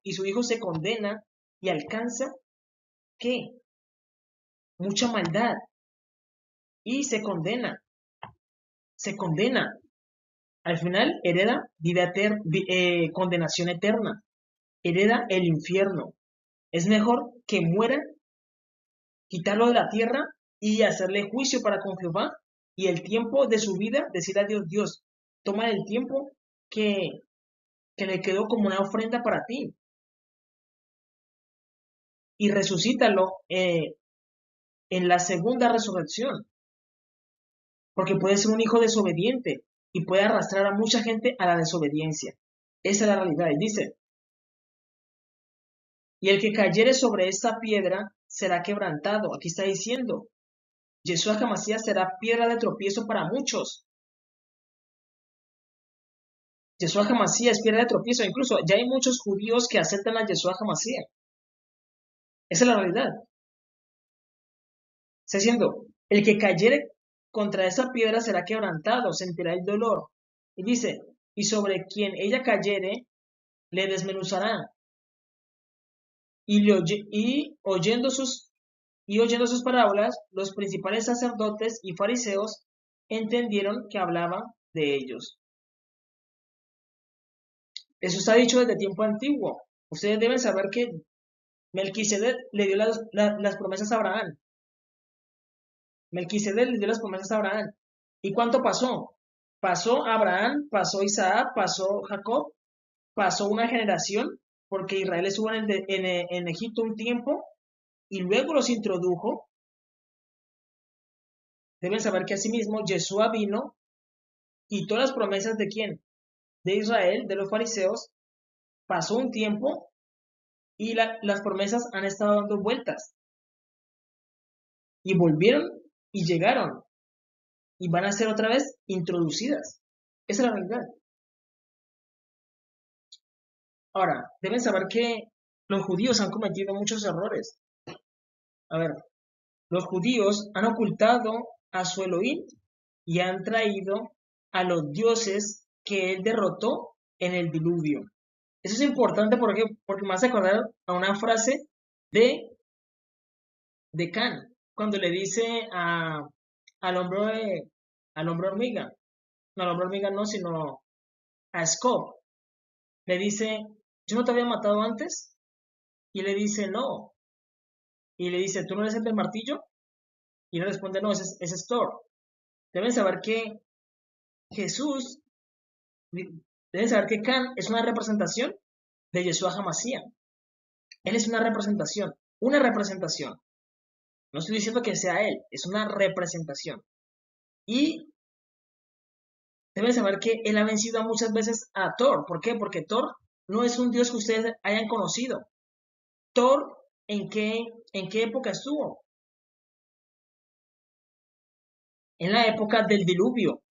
y su hijo se condena y alcanza, ¿qué? Mucha maldad. Y se condena. Al final hereda condenación eterna, hereda el infierno. Es mejor que muera, quitarlo de la tierra y hacerle juicio para con Jehová y el tiempo de su vida, decir a Dios, Dios, toma el tiempo que, que le quedó como una ofrenda para ti y resucítalo en la segunda resurrección. porque puede ser un hijo desobediente y puede arrastrar a mucha gente a la desobediencia. Esa es la realidad. Y dice, y el que cayere sobre esta piedra será quebrantado. Aquí está diciendo, Yeshua HaMashiach será piedra de tropiezo para muchos. Yeshua HaMashiach es piedra de tropiezo. Incluso ya hay muchos judíos que aceptan a Yeshua HaMashiach. Esa es la realidad. Está diciendo, el que cayere contra esa piedra será quebrantado, sentirá el dolor. Y dice, y sobre quien ella cayere, le desmenuzará. Y oyendo sus parábolas, los principales sacerdotes y fariseos entendieron que hablaba de ellos. Eso está dicho desde tiempo antiguo. Ustedes deben saber que Melquisedec le dio las promesas a Abraham. Melquisedec le dio las promesas a Abraham. ¿Y cuánto pasó? Pasó Abraham, pasó Isaac, pasó Jacob, pasó una generación, porque Israel estuvo en Egipto un tiempo y luego los introdujo. Deben saber que asimismo Yeshua vino y todas las promesas de quién? De Israel, de los fariseos, pasó un tiempo y las promesas han estado dando vueltas y volvieron y llegaron y van a ser otra vez introducidas. Esa es la realidad. Ahora, deben saber que los judíos han cometido muchos errores. A ver, los judíos han ocultado a su Elohim y han traído a los dioses que él derrotó en el diluvio. Eso es importante porque me hace acordar a una frase de Can, cuando le dice al hombre, al hombre hormiga, no al hombre hormiga no, sino a Scott, le dice, ¿yo no te había matado antes? Y le dice, no. Y le dice, ¿tú no eres el del martillo? Y él responde, no, ese es Thor. Deben saber que Jesús, deben saber que Can es una representación de Yeshua HaMashiach. Él es una representación, una representación. No estoy diciendo que sea él, es una representación. Y deben saber que él ha vencido muchas veces a Thor. ¿Por qué? Porque Thor no es un dios que ustedes hayan conocido. Thor, ¿en qué época estuvo? En la época del diluvio,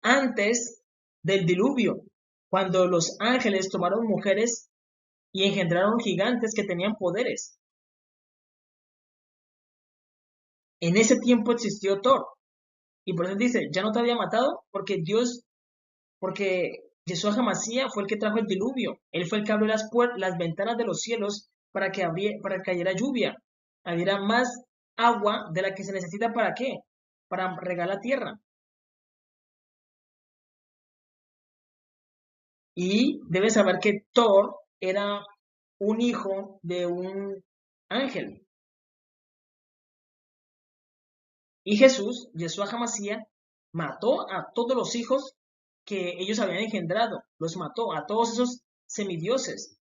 antes del diluvio, cuando los ángeles tomaron mujeres y engendraron gigantes que tenían poderes. En ese tiempo existió Thor. Y por eso dice, ya no te había matado porque Yeshua HaMashiach fue el que trajo el diluvio. Él fue el que abrió las ventanas de los cielos para que cayera lluvia. Hubiera más agua de la que se necesita ¿para qué? Para regar la tierra. Y debes saber que Thor era un hijo de un ángel. Y Jesús, Yeshua HaMashiach, mató a todos los hijos que ellos habían engendrado. Los mató a todos esos semidioses,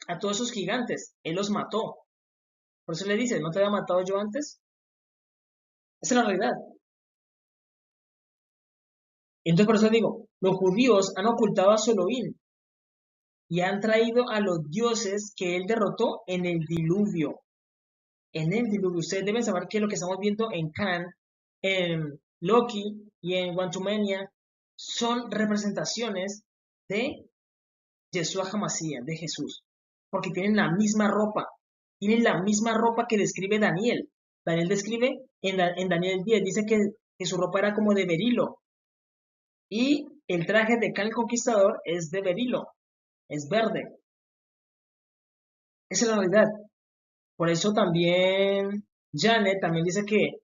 a todos esos gigantes. Él los mató. Por eso le dice, ¿no te había matado yo antes? Esa es la realidad. Entonces por eso digo, los judíos han ocultado a su Elohim y han traído a los dioses que él derrotó en el diluvio. En el diluvio. Ustedes deben saber que lo que estamos viendo en Can, en Loki y en Quantumania son representaciones de Yeshua HaMashiach, de Jesús. Porque tienen la misma ropa. Tienen la misma ropa que describe Daniel. Daniel describe en Daniel 10, dice que su ropa era como de berilo. Y el traje de Can el Conquistador es de berilo, es verde. Esa es la realidad. Por eso también Janet también dice que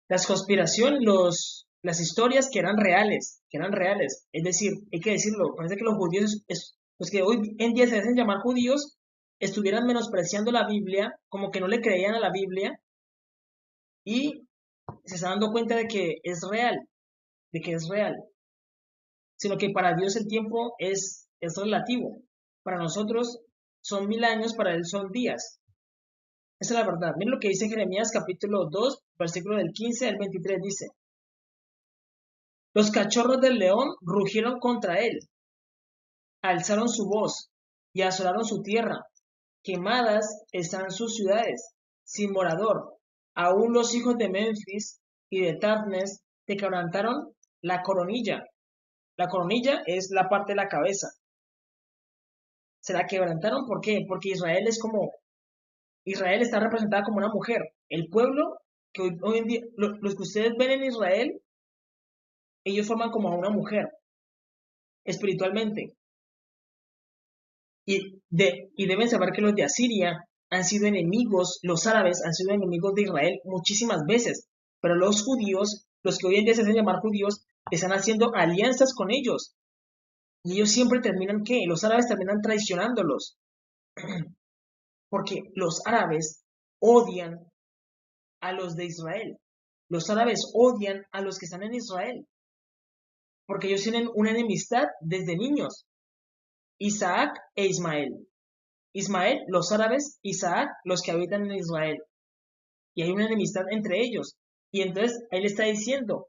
las conspiraciones, las historias que eran reales, es decir, hay que decirlo, parece que los judíos, los que hoy en día se hacen llamar judíos, estuvieran menospreciando la Biblia, como que no le creían a la Biblia, y se están dando cuenta de que es real, sino que para Dios el tiempo es relativo, para nosotros son 1000 años, para Él son días. Esa es la verdad. Miren lo que dice Jeremías capítulo 2, versículo del 15 al 23, dice, Los cachorros del león rugieron contra él, alzaron su voz y asolaron su tierra. Quemadas están sus ciudades, sin morador. Aún los hijos de Memphis y de Tafnes te quebrantaron la coronilla. La coronilla es la parte de la cabeza. Se la quebrantaron, ¿por qué? Porque Israel está representada como una mujer. El pueblo que hoy en día, los que ustedes ven en Israel, ellos forman como a una mujer, espiritualmente. Y deben saber que los de Asiria han sido enemigos, los árabes han sido enemigos de Israel muchísimas veces, pero los judíos, los que hoy en día se hacen llamar judíos, están haciendo alianzas con ellos. Y ellos siempre terminan, ¿qué? Los árabes terminan traicionándolos, porque los árabes odian a los de Israel. Los árabes odian a los que están en Israel, porque ellos tienen una enemistad desde niños. Isaac e Ismael. Ismael, los árabes, Isaac, los que habitan en Israel. Y hay una enemistad entre ellos. Y entonces él está diciendo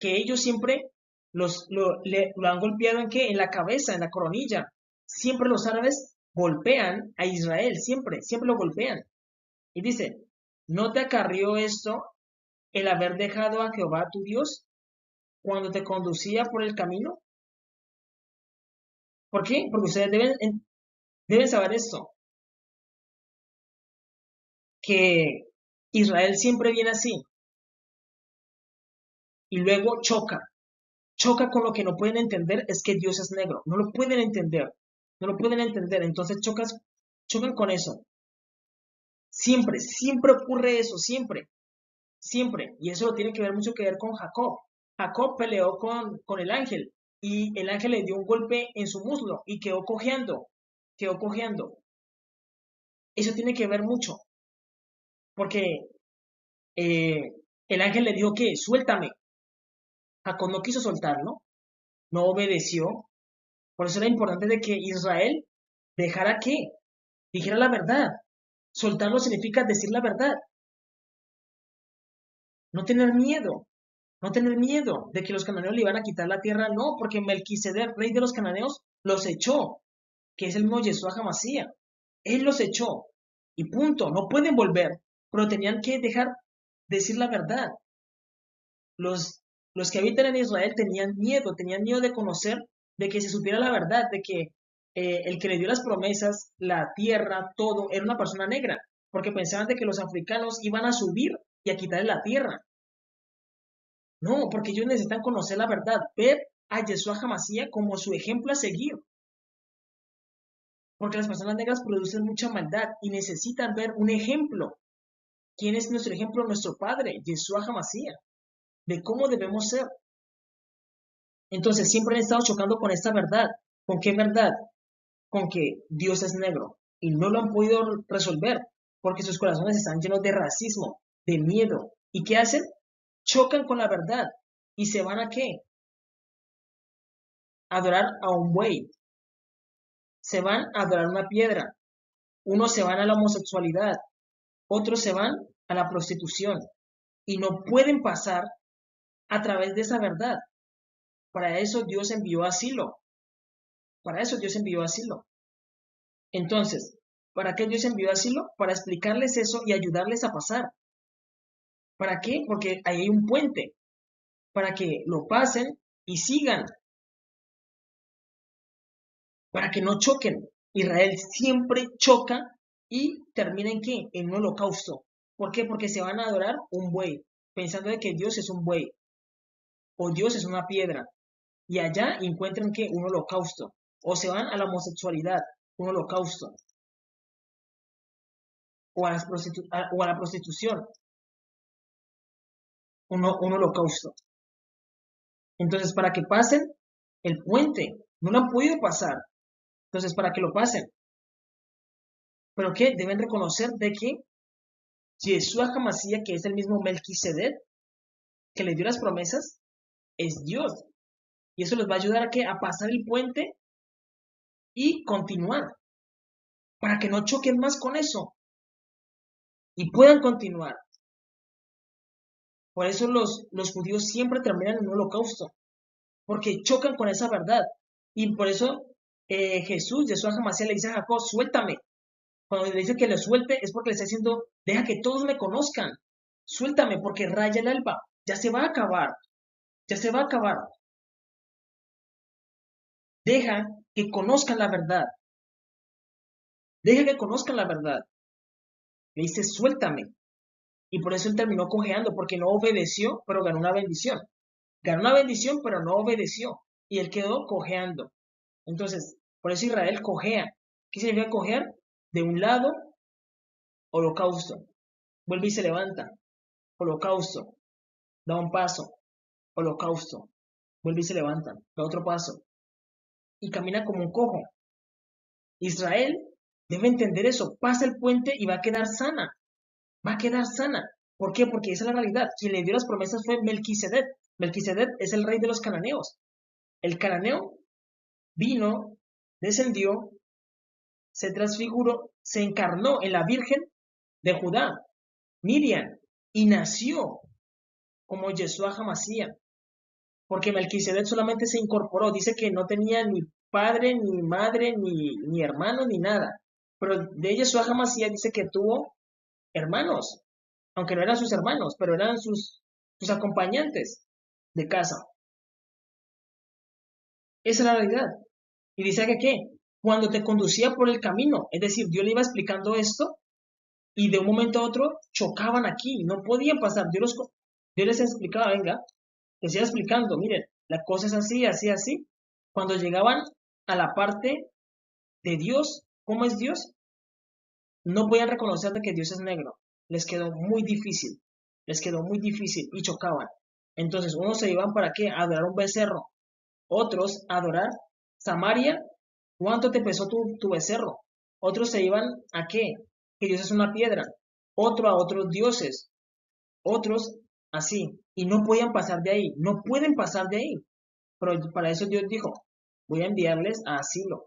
que ellos siempre lo han golpeado ¿en qué? En la cabeza, en la coronilla. Siempre los árabes golpean a Israel, siempre lo golpean. Y dice, ¿no te acarrió esto el haber dejado a Jehová tu Dios cuando te conducía por el camino? ¿Por qué? Porque ustedes deben saber esto, que Israel siempre viene así y luego choca con lo que no pueden entender, es que Dios es negro, no lo pueden entender, entonces chocan con eso. Siempre ocurre eso, siempre, y eso tiene que ver mucho que ver con Jacob. Jacob peleó con el ángel y el ángel le dio un golpe en su muslo y quedó cojeando. Eso tiene que ver mucho, porque el ángel le dijo que suéltame. Jacob no quiso soltarlo, no obedeció. Por eso era importante de que Israel dejara que dijera la verdad. Soltarlo significa decir la verdad. No tener miedo. No tener miedo de que los cananeos le iban a quitar la tierra. No, porque Melquisedec, rey de los cananeos, los echó, que es el mismo Yeshua Hamasía. Él los echó. Y punto. No pueden volver. Pero tenían que decir la verdad. Los que habitan en Israel tenían miedo de conocer, de que se supiera la verdad, de que el que le dio las promesas, la tierra, todo, era una persona negra, porque pensaban de que los africanos iban a subir y a quitarle la tierra. No, porque ellos necesitan conocer la verdad, ver a Yeshua Hamasía como su ejemplo a seguir, porque las personas negras producen mucha maldad y necesitan ver un ejemplo. ¿Quién es nuestro ejemplo? Nuestro Padre, Yeshua Hamasía, de cómo debemos ser. Entonces siempre han estado chocando con esta verdad. ¿Con qué verdad? Con que Dios es negro. Y no lo han podido resolver porque sus corazones están llenos de racismo, de miedo. ¿Y qué hacen? Chocan con la verdad. ¿Y se van a qué? A adorar a un buey. Se van a adorar una piedra. Unos se van a la homosexualidad. Otros se van a la prostitución. Y no pueden pasar a través de esa verdad. Para eso Dios envió asilo. Para eso Dios envió asilo. Entonces, ¿para qué Dios envió asilo? Para explicarles eso y ayudarles a pasar. ¿Para qué? Porque ahí hay un puente, para que lo pasen y sigan, para que no choquen. Israel siempre choca y termina en qué? En un holocausto. ¿Por qué? Porque se van a adorar un buey, pensando de que Dios es un buey o Dios es una piedra. Y allá encuentran que un holocausto. O se van a la homosexualidad, un holocausto. O a la prostitución, un holocausto. Entonces, para que pasen el puente, no lo han podido pasar. Entonces, para que lo pasen. ¿Pero qué? Deben reconocer de que Yeshua Hamasía, que es el mismo Melquisedec, que le dio las promesas, es Dios. Y eso les va a ayudar a, ¿qué? A pasar el puente y continuar. Para que no choquen más con eso. Y puedan continuar. Por eso los judíos siempre terminan en un holocausto. porque chocan con esa verdad. Y por eso Jesús, Yeshua Hamashiach, le dice a Jacob, suéltame. Cuando le dice que le suelte es porque le está diciendo, deja que todos me conozcan. Suéltame porque raya el alba. Ya se va a acabar. Ya se va a acabar. Deja que conozcan la verdad. Deja que conozcan la verdad. Le dice, suéltame. Y por eso él terminó cojeando, porque no obedeció, pero ganó una bendición. Ganó una bendición, pero no obedeció. Y él quedó cojeando. Entonces, por eso Israel cojea. ¿Qué significa cojear? De un lado, holocausto. Vuelve y se levanta. Holocausto. Da un paso. Holocausto. Vuelve y se levanta. Da otro paso. Y camina como un cojo. Israel debe entender eso. Pasa el puente y va a quedar sana. Va a quedar sana. ¿Por qué? Porque esa es la realidad. Quien le dio las promesas fue Melquisedec. Melquisedec es el rey de los cananeos. El cananeo vino, descendió, se transfiguró, se encarnó en la Virgen de Judá, Miriam, y nació como Yeshua Hamashiach, porque Melquisedec solamente se incorporó, dice que no tenía ni padre, ni madre, ni hermano, ni nada, pero de Yeshua Hamashiach dice que tuvo hermanos, aunque no eran sus hermanos, pero eran sus acompañantes de casa. Esa es la realidad. Y dice que ¿qué? Cuando te conducía por el camino, es decir, Dios le iba explicando esto y de un momento a otro chocaban aquí, no podían pasar. Dios les explicaba, venga, les iba explicando, miren, la cosa es así, así, así. Cuando llegaban a la parte de Dios, ¿cómo es Dios? No podían reconocer de que Dios es negro. Les quedó muy difícil, les quedó muy difícil y chocaban. Entonces, unos se iban para qué? A adorar un becerro, otros a adorar Samaria. ¿Cuánto te pesó tu becerro? Otros se iban a qué? Que Dios es una piedra. Otro a otros dioses. Otros así. Y no podían pasar de ahí. No pueden pasar de ahí. Pero para eso Dios dijo, voy a enviarles a asilo.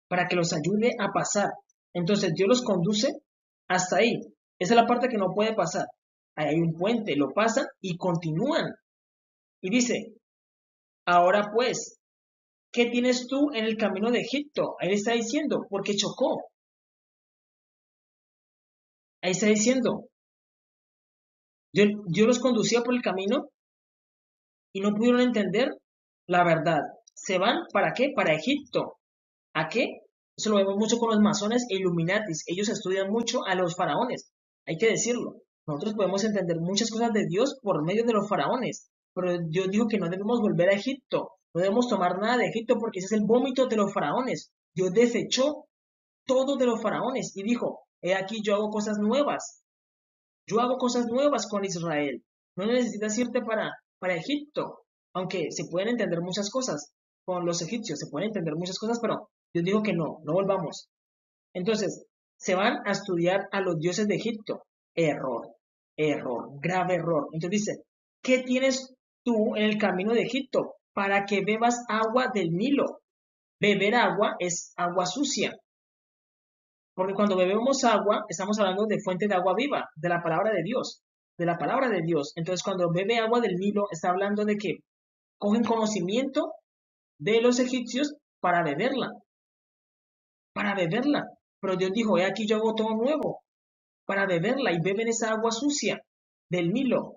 Para que los ayude a pasar. Entonces Dios los conduce hasta ahí. Esa es la parte que no puede pasar. Ahí hay un puente, lo pasan y continúan. Y dice, ahora pues, ¿qué tienes tú en el camino de Egipto? Ahí está diciendo, porque chocó. Ahí está diciendo, yo los conducía por el camino y no pudieron entender la verdad. ¿Se van para qué? Para Egipto. ¿A qué? Eso lo vemos mucho con los masones e Illuminatis. Ellos estudian mucho a los faraones. Hay que decirlo. Nosotros podemos entender muchas cosas de Dios por medio de los faraones. Pero Dios dijo que no debemos volver a Egipto. No debemos tomar nada de Egipto porque ese es el vómito de los faraones. Dios desechó todo de los faraones y dijo, he aquí yo hago cosas nuevas. Yo hago cosas nuevas con Israel. No necesitas irte para Egipto. Aunque se pueden entender muchas cosas con los egipcios, se pueden entender muchas cosas, pero Dios dijo que no, no volvamos. Entonces, se van a estudiar a los dioses de Egipto. Error, error, grave error. Entonces dice, ¿qué tienes tú en el camino de Egipto para que bebas agua del Nilo? Beber agua es agua sucia. Porque cuando bebemos agua, estamos hablando de fuente de agua viva, de la palabra de Dios, de la palabra de Dios. Entonces, cuando bebe agua del Nilo, está hablando de que cogen conocimiento de los egipcios para beberla. Pero Dios dijo, he aquí yo hago todo nuevo, para beberla y beben esa agua sucia del Nilo.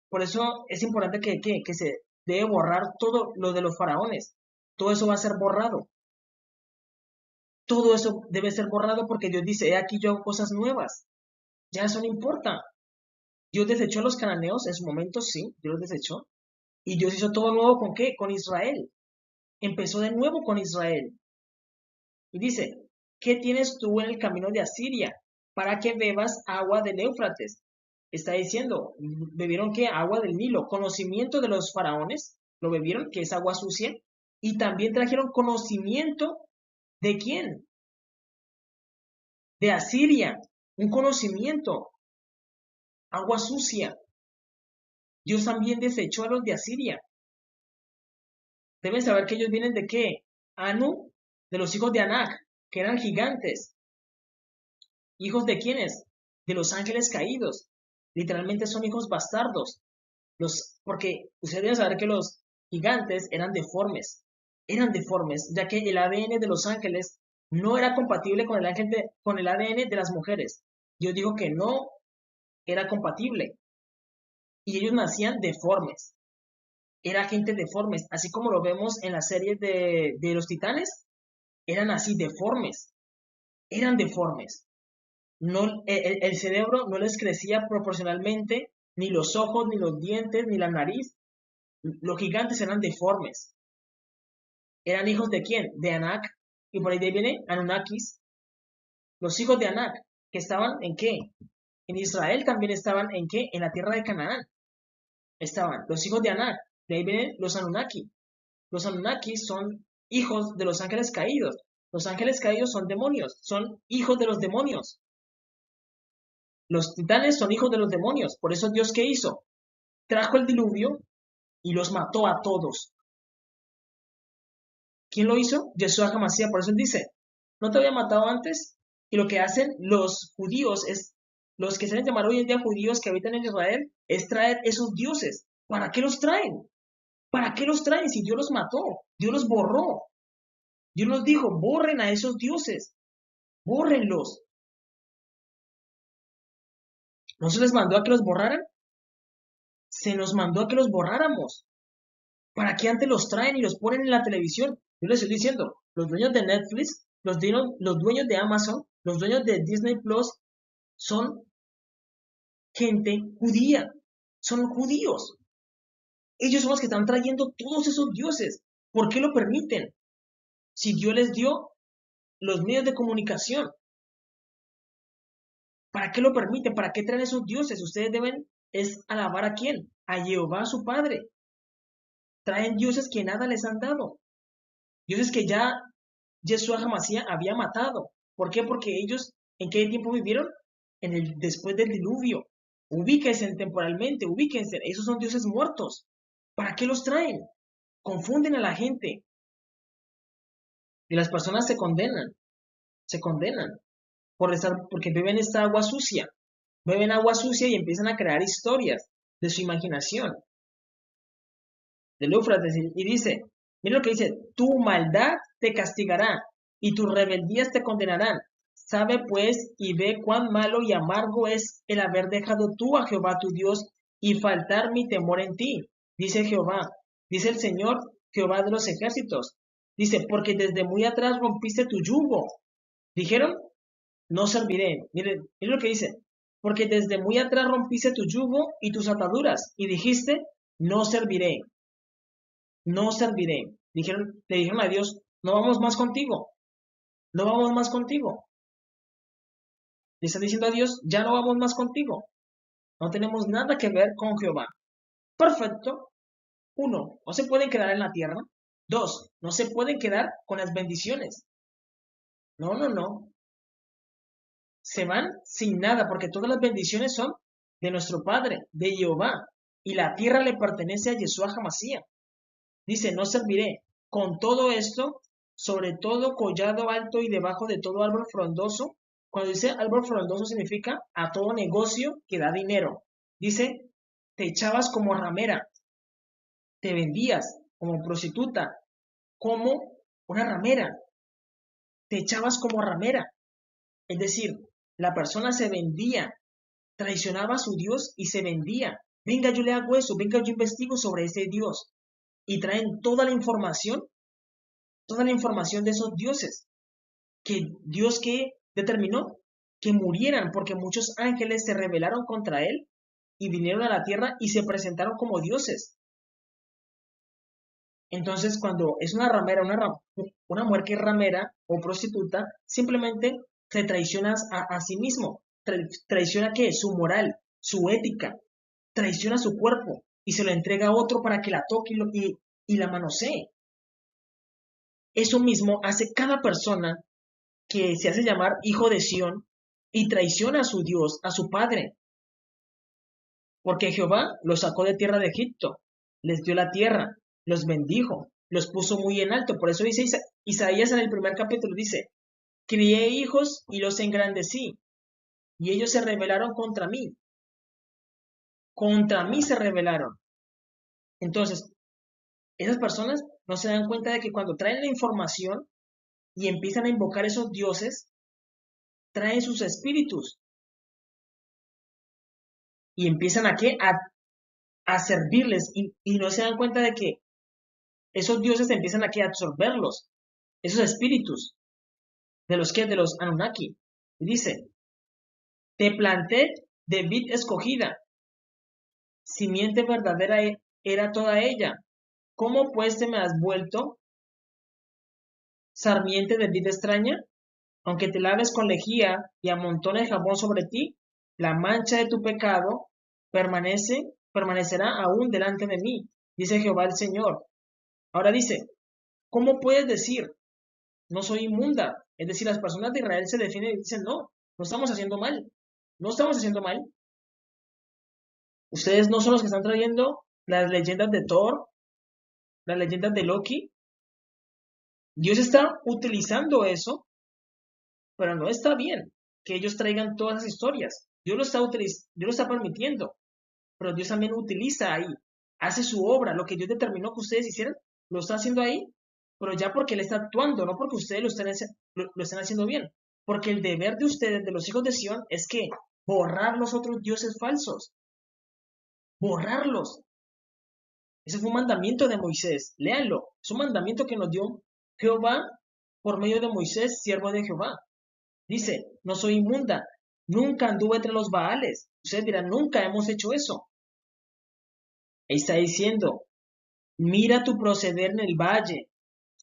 Por eso es importante que se debe borrar todo lo de los faraones. Todo eso va a ser borrado. Todo eso debe ser borrado porque Dios dice, he aquí yo hago cosas nuevas. Ya eso no importa. Dios desechó a los cananeos en su momento, sí, Dios los desechó. Y Dios hizo todo nuevo con qué? Con Israel. Empezó de nuevo con Israel. Y dice, ¿qué tienes tú en el camino de Asiria para que bebas agua del Éufrates? Está diciendo, ¿bebieron qué? Agua del Nilo. Conocimiento de los faraones, lo bebieron, que es agua sucia. Y también trajeron conocimiento de quién? De Asiria. Un conocimiento. Agua sucia. Dios también desechó a los de Asiria. Deben saber que ellos vienen de qué? Anu, de los hijos de Anak, que eran gigantes. ¿Hijos de quiénes? De los ángeles caídos. Literalmente son hijos bastardos. Porque ustedes deben saber que los gigantes eran deformes, ya que el ADN de los ángeles no era compatible con con el ADN de las mujeres. Dios dijo que no era compatible y ellos nacían deformes, era gente deformes, así como lo vemos en la serie de los titanes, eran así deformes, eran deformes. No, el cerebro no les crecía proporcionalmente, ni los ojos, ni los dientes, ni la nariz. Los gigantes eran deformes. ¿Eran hijos de quién? De Anak. Y por ahí viene Anunnakis. Los hijos de Anak, que estaban en qué? En Israel también estaban en qué? En la tierra de Canaán. Estaban los hijos de Anak. De ahí vienen los Anunnaki. Los Anunnakis son hijos de los ángeles caídos. Los ángeles caídos son demonios, son hijos de los demonios. Los titanes son hijos de los demonios. Por eso Dios, ¿qué hizo? Trajo el diluvio y los mató a todos. ¿Quién lo hizo? Yeshua HaMashiach. Por eso él dice, ¿no te había matado antes? Y lo que hacen los judíos es, los que se les llamar hoy en día judíos que habitan en Israel, es traer esos dioses. ¿Para qué los traen? ¿Para qué los traen si Dios los mató? Dios los borró. Dios nos dijo, borren a esos dioses. Bórrenlos. ¿No se les mandó a que los borraran? Se nos mandó a que los borráramos. ¿Para qué antes los traen y los ponen en la televisión? Yo les estoy diciendo, los dueños de Netflix, los dueños de Amazon, los dueños de Disney Plus, son gente judía, son judíos. Ellos son los que están trayendo todos esos dioses. ¿Por qué lo permiten? Si Dios les dio los medios de comunicación, ¿para qué lo permiten? ¿Para qué traen esos dioses? Ustedes deben es alabar a quién, a Jehová su Padre. Traen dioses que nada les han dado, dioses que ya Yeshua HaMashiach había matado. ¿Por qué? Porque ellos, ¿en qué tiempo vivieron? Después del diluvio. Ubíquense temporalmente, ubíquense. Esos son dioses muertos. ¿Para qué los traen? Confunden a la gente. Y las personas se condenan porque beben esta agua sucia. Beben agua sucia y empiezan a crear historias de su imaginación. Del Éufrates, y dice, mira lo que dice, tu maldad te castigará y tus rebeldías te condenarán. Sabe pues y ve cuán malo y amargo es el haber dejado tú a Jehová tu Dios y faltar mi temor en ti, dice Jehová, dice el Señor, Jehová de los ejércitos. Dice, porque desde muy atrás rompiste tu yugo. Dijeron, no serviré. Miren lo que dice, porque desde muy atrás rompiste tu yugo y tus ataduras y dijiste, no serviré. No serviré. Le dijeron a Dios, no vamos más contigo, no vamos más contigo. Le están diciendo a Dios, ya no vamos más contigo. No tenemos nada que ver con Jehová. Perfecto. 1, no se pueden quedar en la tierra. 2, no se pueden quedar con las bendiciones. No, no, no. Se van sin nada porque todas las bendiciones son de nuestro Padre, de Jehová. Y la tierra le pertenece a Yeshua HaMashiach. Dice, no serviré. Con todo esto, sobre todo collado alto y debajo de todo árbol frondoso. Cuando dice árbol frondoso significa a todo negocio que da dinero. Dice, te echabas como ramera, te vendías como prostituta, como una ramera, te echabas como ramera. Es decir, la persona se vendía, traicionaba a su Dios y se vendía. Venga, yo le hago eso, venga, yo investigo sobre ese Dios. Y traen toda la información de esos dioses, que Dios que determinó que murieran porque muchos ángeles se rebelaron contra él y vinieron a la tierra y se presentaron como dioses. Entonces, cuando es una ramera, una mujer que es ramera o prostituta, simplemente se traiciona a sí mismo, traiciona ¿qué? Su moral, su ética, traiciona su cuerpo y se lo entrega a otro para que la toque y la manosee. Eso mismo hace cada persona que se hace llamar hijo de Sión y traiciona a su Dios, a su Padre. Porque Jehová los sacó de tierra de Egipto, les dio la tierra, los bendijo, los puso muy en alto. Por eso dice Isaías en el primer capítulo, dice, crié hijos y los engrandecí, y ellos se rebelaron contra mí. Contra mí se rebelaron. Entonces, esas personas no se dan cuenta de que cuando traen la información y empiezan a invocar esos dioses, traen sus espíritus y empiezan a qué? A servirles y no se dan cuenta de que esos dioses empiezan a qué? A absorberlos, esos espíritus, de los que, de los Anunnaki. Y dice, te planté de vid escogida, simiente verdadera era toda ella. ¿Cómo pues te me has vuelto sarmiente de vid extraña? Aunque te laves con lejía y amontones jabón sobre ti, la mancha de tu pecado permanecerá aún delante de mí, dice Jehová el Señor. Ahora dice, ¿cómo puedes decir, no soy inmunda? Es decir, las personas de Israel se definen y dicen, no, no estamos haciendo mal, no estamos haciendo mal. Ustedes no son los que están trayendo las leyendas de Thor, las leyendas de Loki. Dios está utilizando eso, pero no está bien que ellos traigan todas esas historias. Dios lo está permitiendo, pero Dios también utiliza ahí, hace su obra, lo que Dios determinó que ustedes hicieran, lo está haciendo ahí, pero ya porque Él está actuando, no porque ustedes lo estén haciendo bien. Porque el deber de ustedes, de los hijos de Sión, es que borrar los otros dioses falsos, borrarlos. Ese fue un mandamiento de Moisés, léanlo, es un mandamiento que nos dio Jehová por medio de Moisés, siervo de Jehová. Dice, no soy inmunda, nunca anduve entre los Baales. Ustedes dirán, nunca hemos hecho eso. Ahí está diciendo, mira tu proceder en el valle,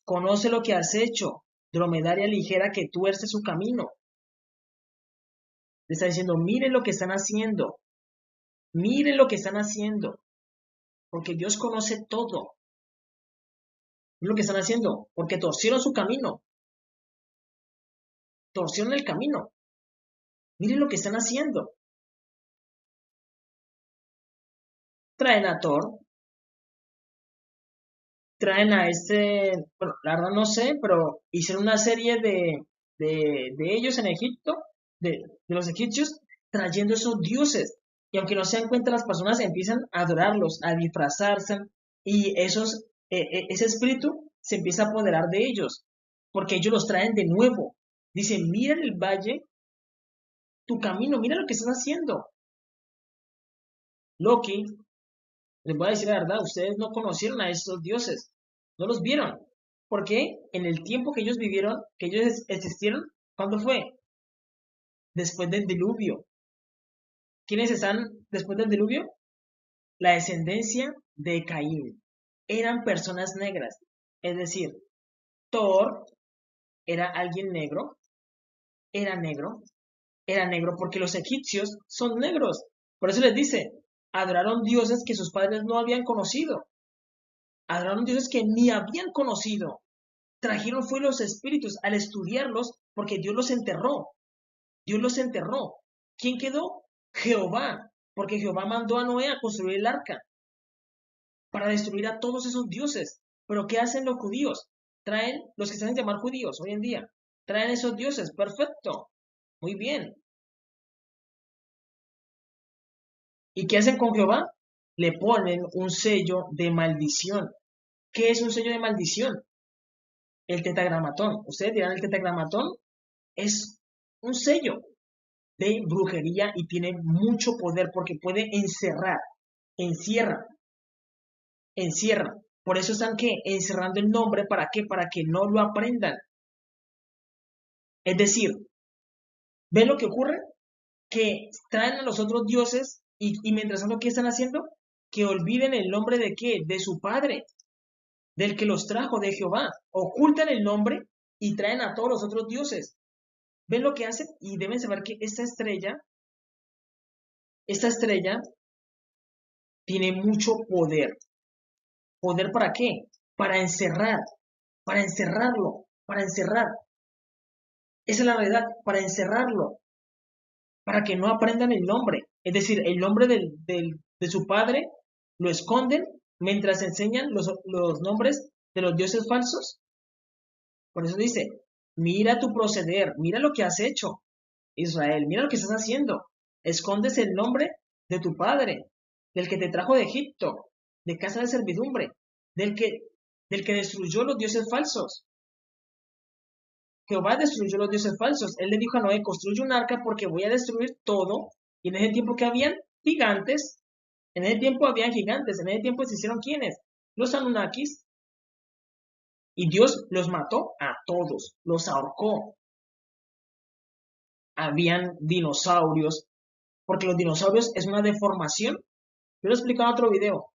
conoce lo que has hecho, dromedaria ligera que tuerce su camino. Le está diciendo, miren lo que están haciendo, miren lo que están haciendo, porque Dios conoce todo. Miren lo que están haciendo, porque torcieron su camino, torcieron el camino. Miren lo que están haciendo. Traen a Thor, traen a bueno, la verdad no sé, pero hicieron una serie de ellos en Egipto, de los egipcios, trayendo esos dioses. Y aunque no se dan cuenta, las personas empiezan a adorarlos, a disfrazarse, y ese espíritu se empieza a apoderar de ellos, porque ellos los traen de nuevo. Dicen, mira en el valle tu camino, mira lo que estás haciendo. Loki, les voy a decir la verdad, ustedes no conocieron a estos dioses, no los vieron, porque en el tiempo que ellos vivieron, que ellos existieron, ¿cuándo fue? Después del diluvio. ¿Quiénes están después del diluvio? La descendencia de Caín. Eran personas negras, es decir, Thor era alguien negro, era negro, era negro porque los egipcios son negros. Por eso les dice, adoraron dioses que sus padres no habían conocido, adoraron dioses que ni habían conocido. Trajeron fue los espíritus al estudiarlos porque Dios los enterró. Dios los enterró. ¿Quién quedó? Jehová, porque Jehová mandó a Noé a construir el arca para destruir a todos esos dioses. Pero ¿qué hacen los judíos? Traen los que se hacen llamar judíos hoy en día. Traen esos dioses. Perfecto. Muy bien. ¿Y qué hacen con Jehová? Le ponen un sello de maldición. ¿Qué es un sello de maldición? El tetagramatón. Ustedes dirán, el tetagramatón es un sello de brujería y tiene mucho poder porque puede encerrar, encierra, encierra. Por eso están ¿qué? Encerrando el nombre, ¿para qué? Para que no lo aprendan. Es decir, ¿ven lo que ocurre? Que traen a los otros dioses y mientras tanto, ¿qué están haciendo? Que olviden el nombre de qué? De su padre, del que los trajo, de Jehová. Ocultan el nombre y traen a todos los otros dioses. ¿Ven lo que hacen? Y deben saber que esta estrella tiene mucho poder. ¿Poder para qué? Para encerrar, para encerrarlo, para encerrar. Esa es la verdad, para encerrarlo, para que no aprendan el nombre. Es decir, el nombre de su padre lo esconden mientras enseñan los nombres de los dioses falsos. Por eso dice, mira tu proceder, mira lo que has hecho, Israel, mira lo que estás haciendo. Escondes el nombre de tu padre, del que te trajo de Egipto. de casa de servidumbre, del que, del que destruyó los dioses falsos. Jehová destruyó los dioses falsos. Él le dijo a Noé, construye un arca porque voy a destruir todo. Y en ese tiempo que habían gigantes, en ese tiempo habían gigantes, en ese tiempo se hicieron ¿quiénes? Los Anunnakis. Y Dios los mató a todos, los ahorcó. Habían dinosaurios, porque los dinosaurios es una deformación. Yo lo he explicado en otro video,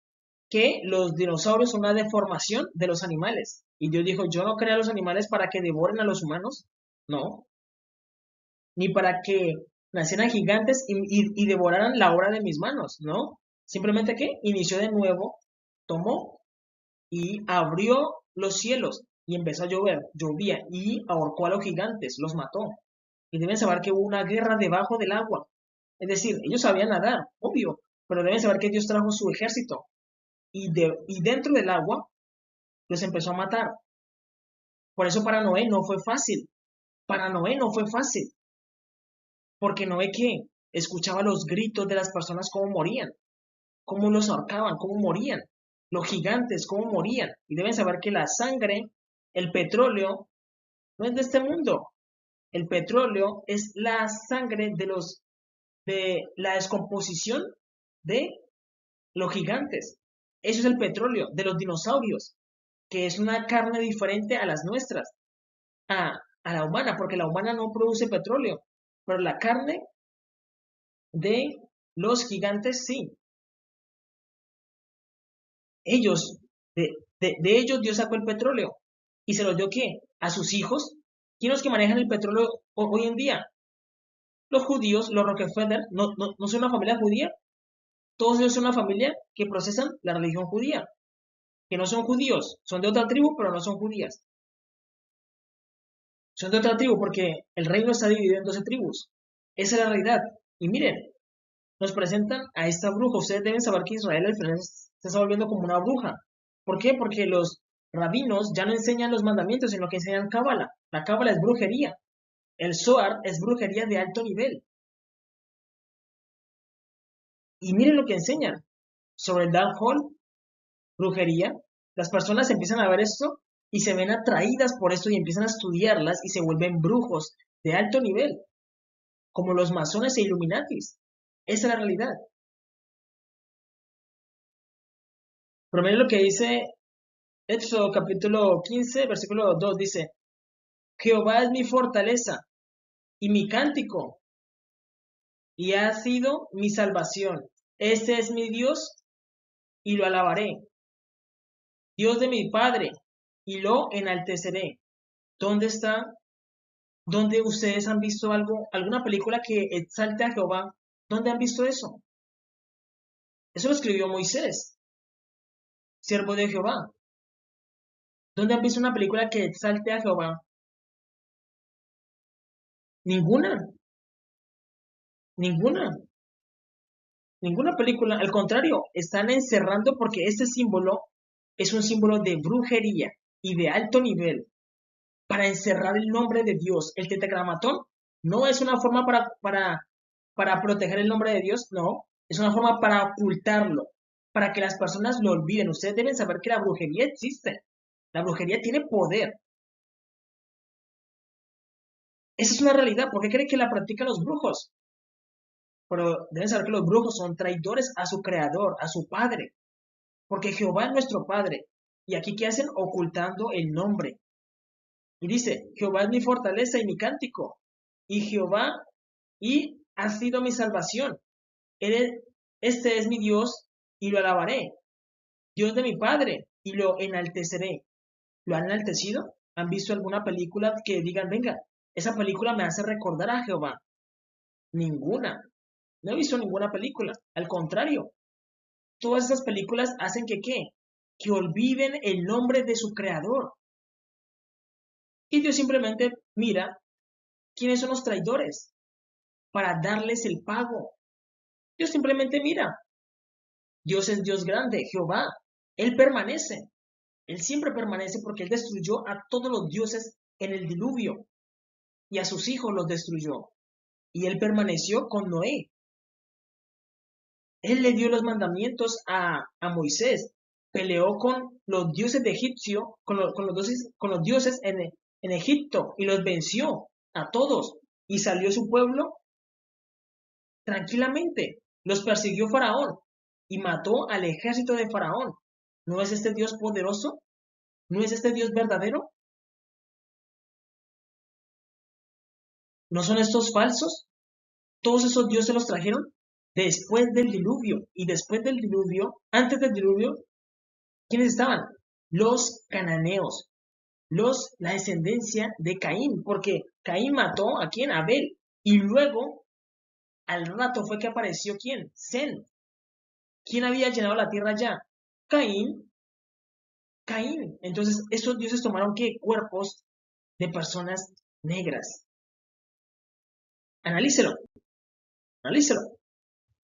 que los dinosaurios son una deformación de los animales. Y Dios dijo, yo no creé a los animales para que devoren a los humanos, no, ni para que nacieran gigantes y devoraran la obra de mis manos, no. Simplemente que inició de nuevo, tomó y abrió los cielos y empezó a llover, llovía y ahorcó a los gigantes, los mató. Y deben saber que hubo una guerra debajo del agua. Es decir, ellos sabían nadar, obvio, pero deben saber que Dios trajo su ejército y dentro del agua los empezó a matar. Por eso para Noé no fue fácil. Para Noé no fue fácil. Porque Noé que escuchaba los gritos de las personas cómo morían, cómo los ahorcaban, cómo morían, los gigantes cómo morían. Y deben saber que la sangre, el petróleo, no es de este mundo. El petróleo es la sangre de la descomposición de los gigantes. Eso es el petróleo de los dinosaurios, que es una carne diferente a las nuestras, a la humana, porque la humana no produce petróleo, pero la carne de los gigantes sí. Ellos, de ellos Dios sacó el petróleo y se lo dio ¿qué? A sus hijos. ¿Quiénes los que manejan el petróleo hoy en día? Los judíos, los Rockefeller, no son una familia judía. Todos ellos son una familia que procesan la religión judía, que no son judíos, son de otra tribu, pero no son judías. Son de otra tribu porque el reino está dividido en 12 tribus. Esa es la realidad. Y miren, nos presentan a esta bruja. Ustedes deben saber que Israel al final se está volviendo como una bruja. ¿Por qué? Porque los rabinos ya no enseñan los mandamientos, sino que enseñan cábala. La cábala es brujería. El Zohar es brujería de alto nivel. Y miren lo que enseñan sobre el Darkhold, brujería. Las personas empiezan a ver esto y se ven atraídas por esto y empiezan a estudiarlas y se vuelven brujos de alto nivel, como los masones e Illuminatis. Esa es la realidad. Pero miren lo que dice Éxodo capítulo 15, versículo 2, dice, Jehová es mi fortaleza y mi cántico, y ha sido mi salvación. Este es mi Dios, y lo alabaré. Dios de mi Padre, y lo enalteceré. ¿Dónde está? ¿Dónde ustedes han visto algo, alguna película que exalte a Jehová? ¿Dónde han visto eso? Eso lo escribió Moisés, siervo de Jehová. ¿Dónde han visto una película que exalte a Jehová? Ninguna, ninguna. Ninguna película, al contrario, están encerrando porque este símbolo es un símbolo de brujería y de alto nivel para encerrar el nombre de Dios. El tetragramatón no es una forma para proteger el nombre de Dios, no, es una forma para ocultarlo, para que las personas lo olviden. Ustedes deben saber que la brujería existe, la brujería tiene poder. Esa es una realidad. ¿Por qué creen que la practican los brujos? Pero deben saber que los brujos son traidores a su creador, a su padre. Porque Jehová es nuestro Padre. Y aquí, ¿qué hacen? Ocultando el nombre. Y dice, Jehová es mi fortaleza y mi cántico. Y Jehová, y ha sido mi salvación. Este es mi Dios, y lo alabaré. Dios de mi Padre, y lo enalteceré. ¿Lo han enaltecido? ¿Han visto alguna película que digan, venga, esa película me hace recordar a Jehová? Ninguna. No he visto ninguna película. Al contrario, todas esas películas hacen que ¿qué? Que olviden el nombre de su creador. Y Dios simplemente mira quiénes son los traidores para darles el pago. Dios simplemente mira. Dios es Dios grande, Jehová. Él permanece. Él siempre permanece porque Él destruyó a todos los dioses en el diluvio y a sus hijos los destruyó. Y Él permaneció con Noé. Él le dio los mandamientos a Moisés peleó con los dioses de Egipcio, con los dioses en Egipto y los venció a todos y salió su pueblo tranquilamente. Los persiguió Faraón y mató al ejército de Faraón. ¿No es este Dios poderoso? ¿No es este Dios verdadero? ¿No son estos falsos? Todos esos dioses los trajeron después del diluvio. Y después del diluvio, antes del diluvio, ¿quiénes estaban? Los cananeos, la descendencia de Caín, porque Caín mató a quién, Abel, y luego al rato fue que apareció quién, Zen. ¿Quién había llenado la tierra ya? Caín, Caín. Entonces, estos dioses tomaron qué, cuerpos de personas negras. Analícelo, analícelo.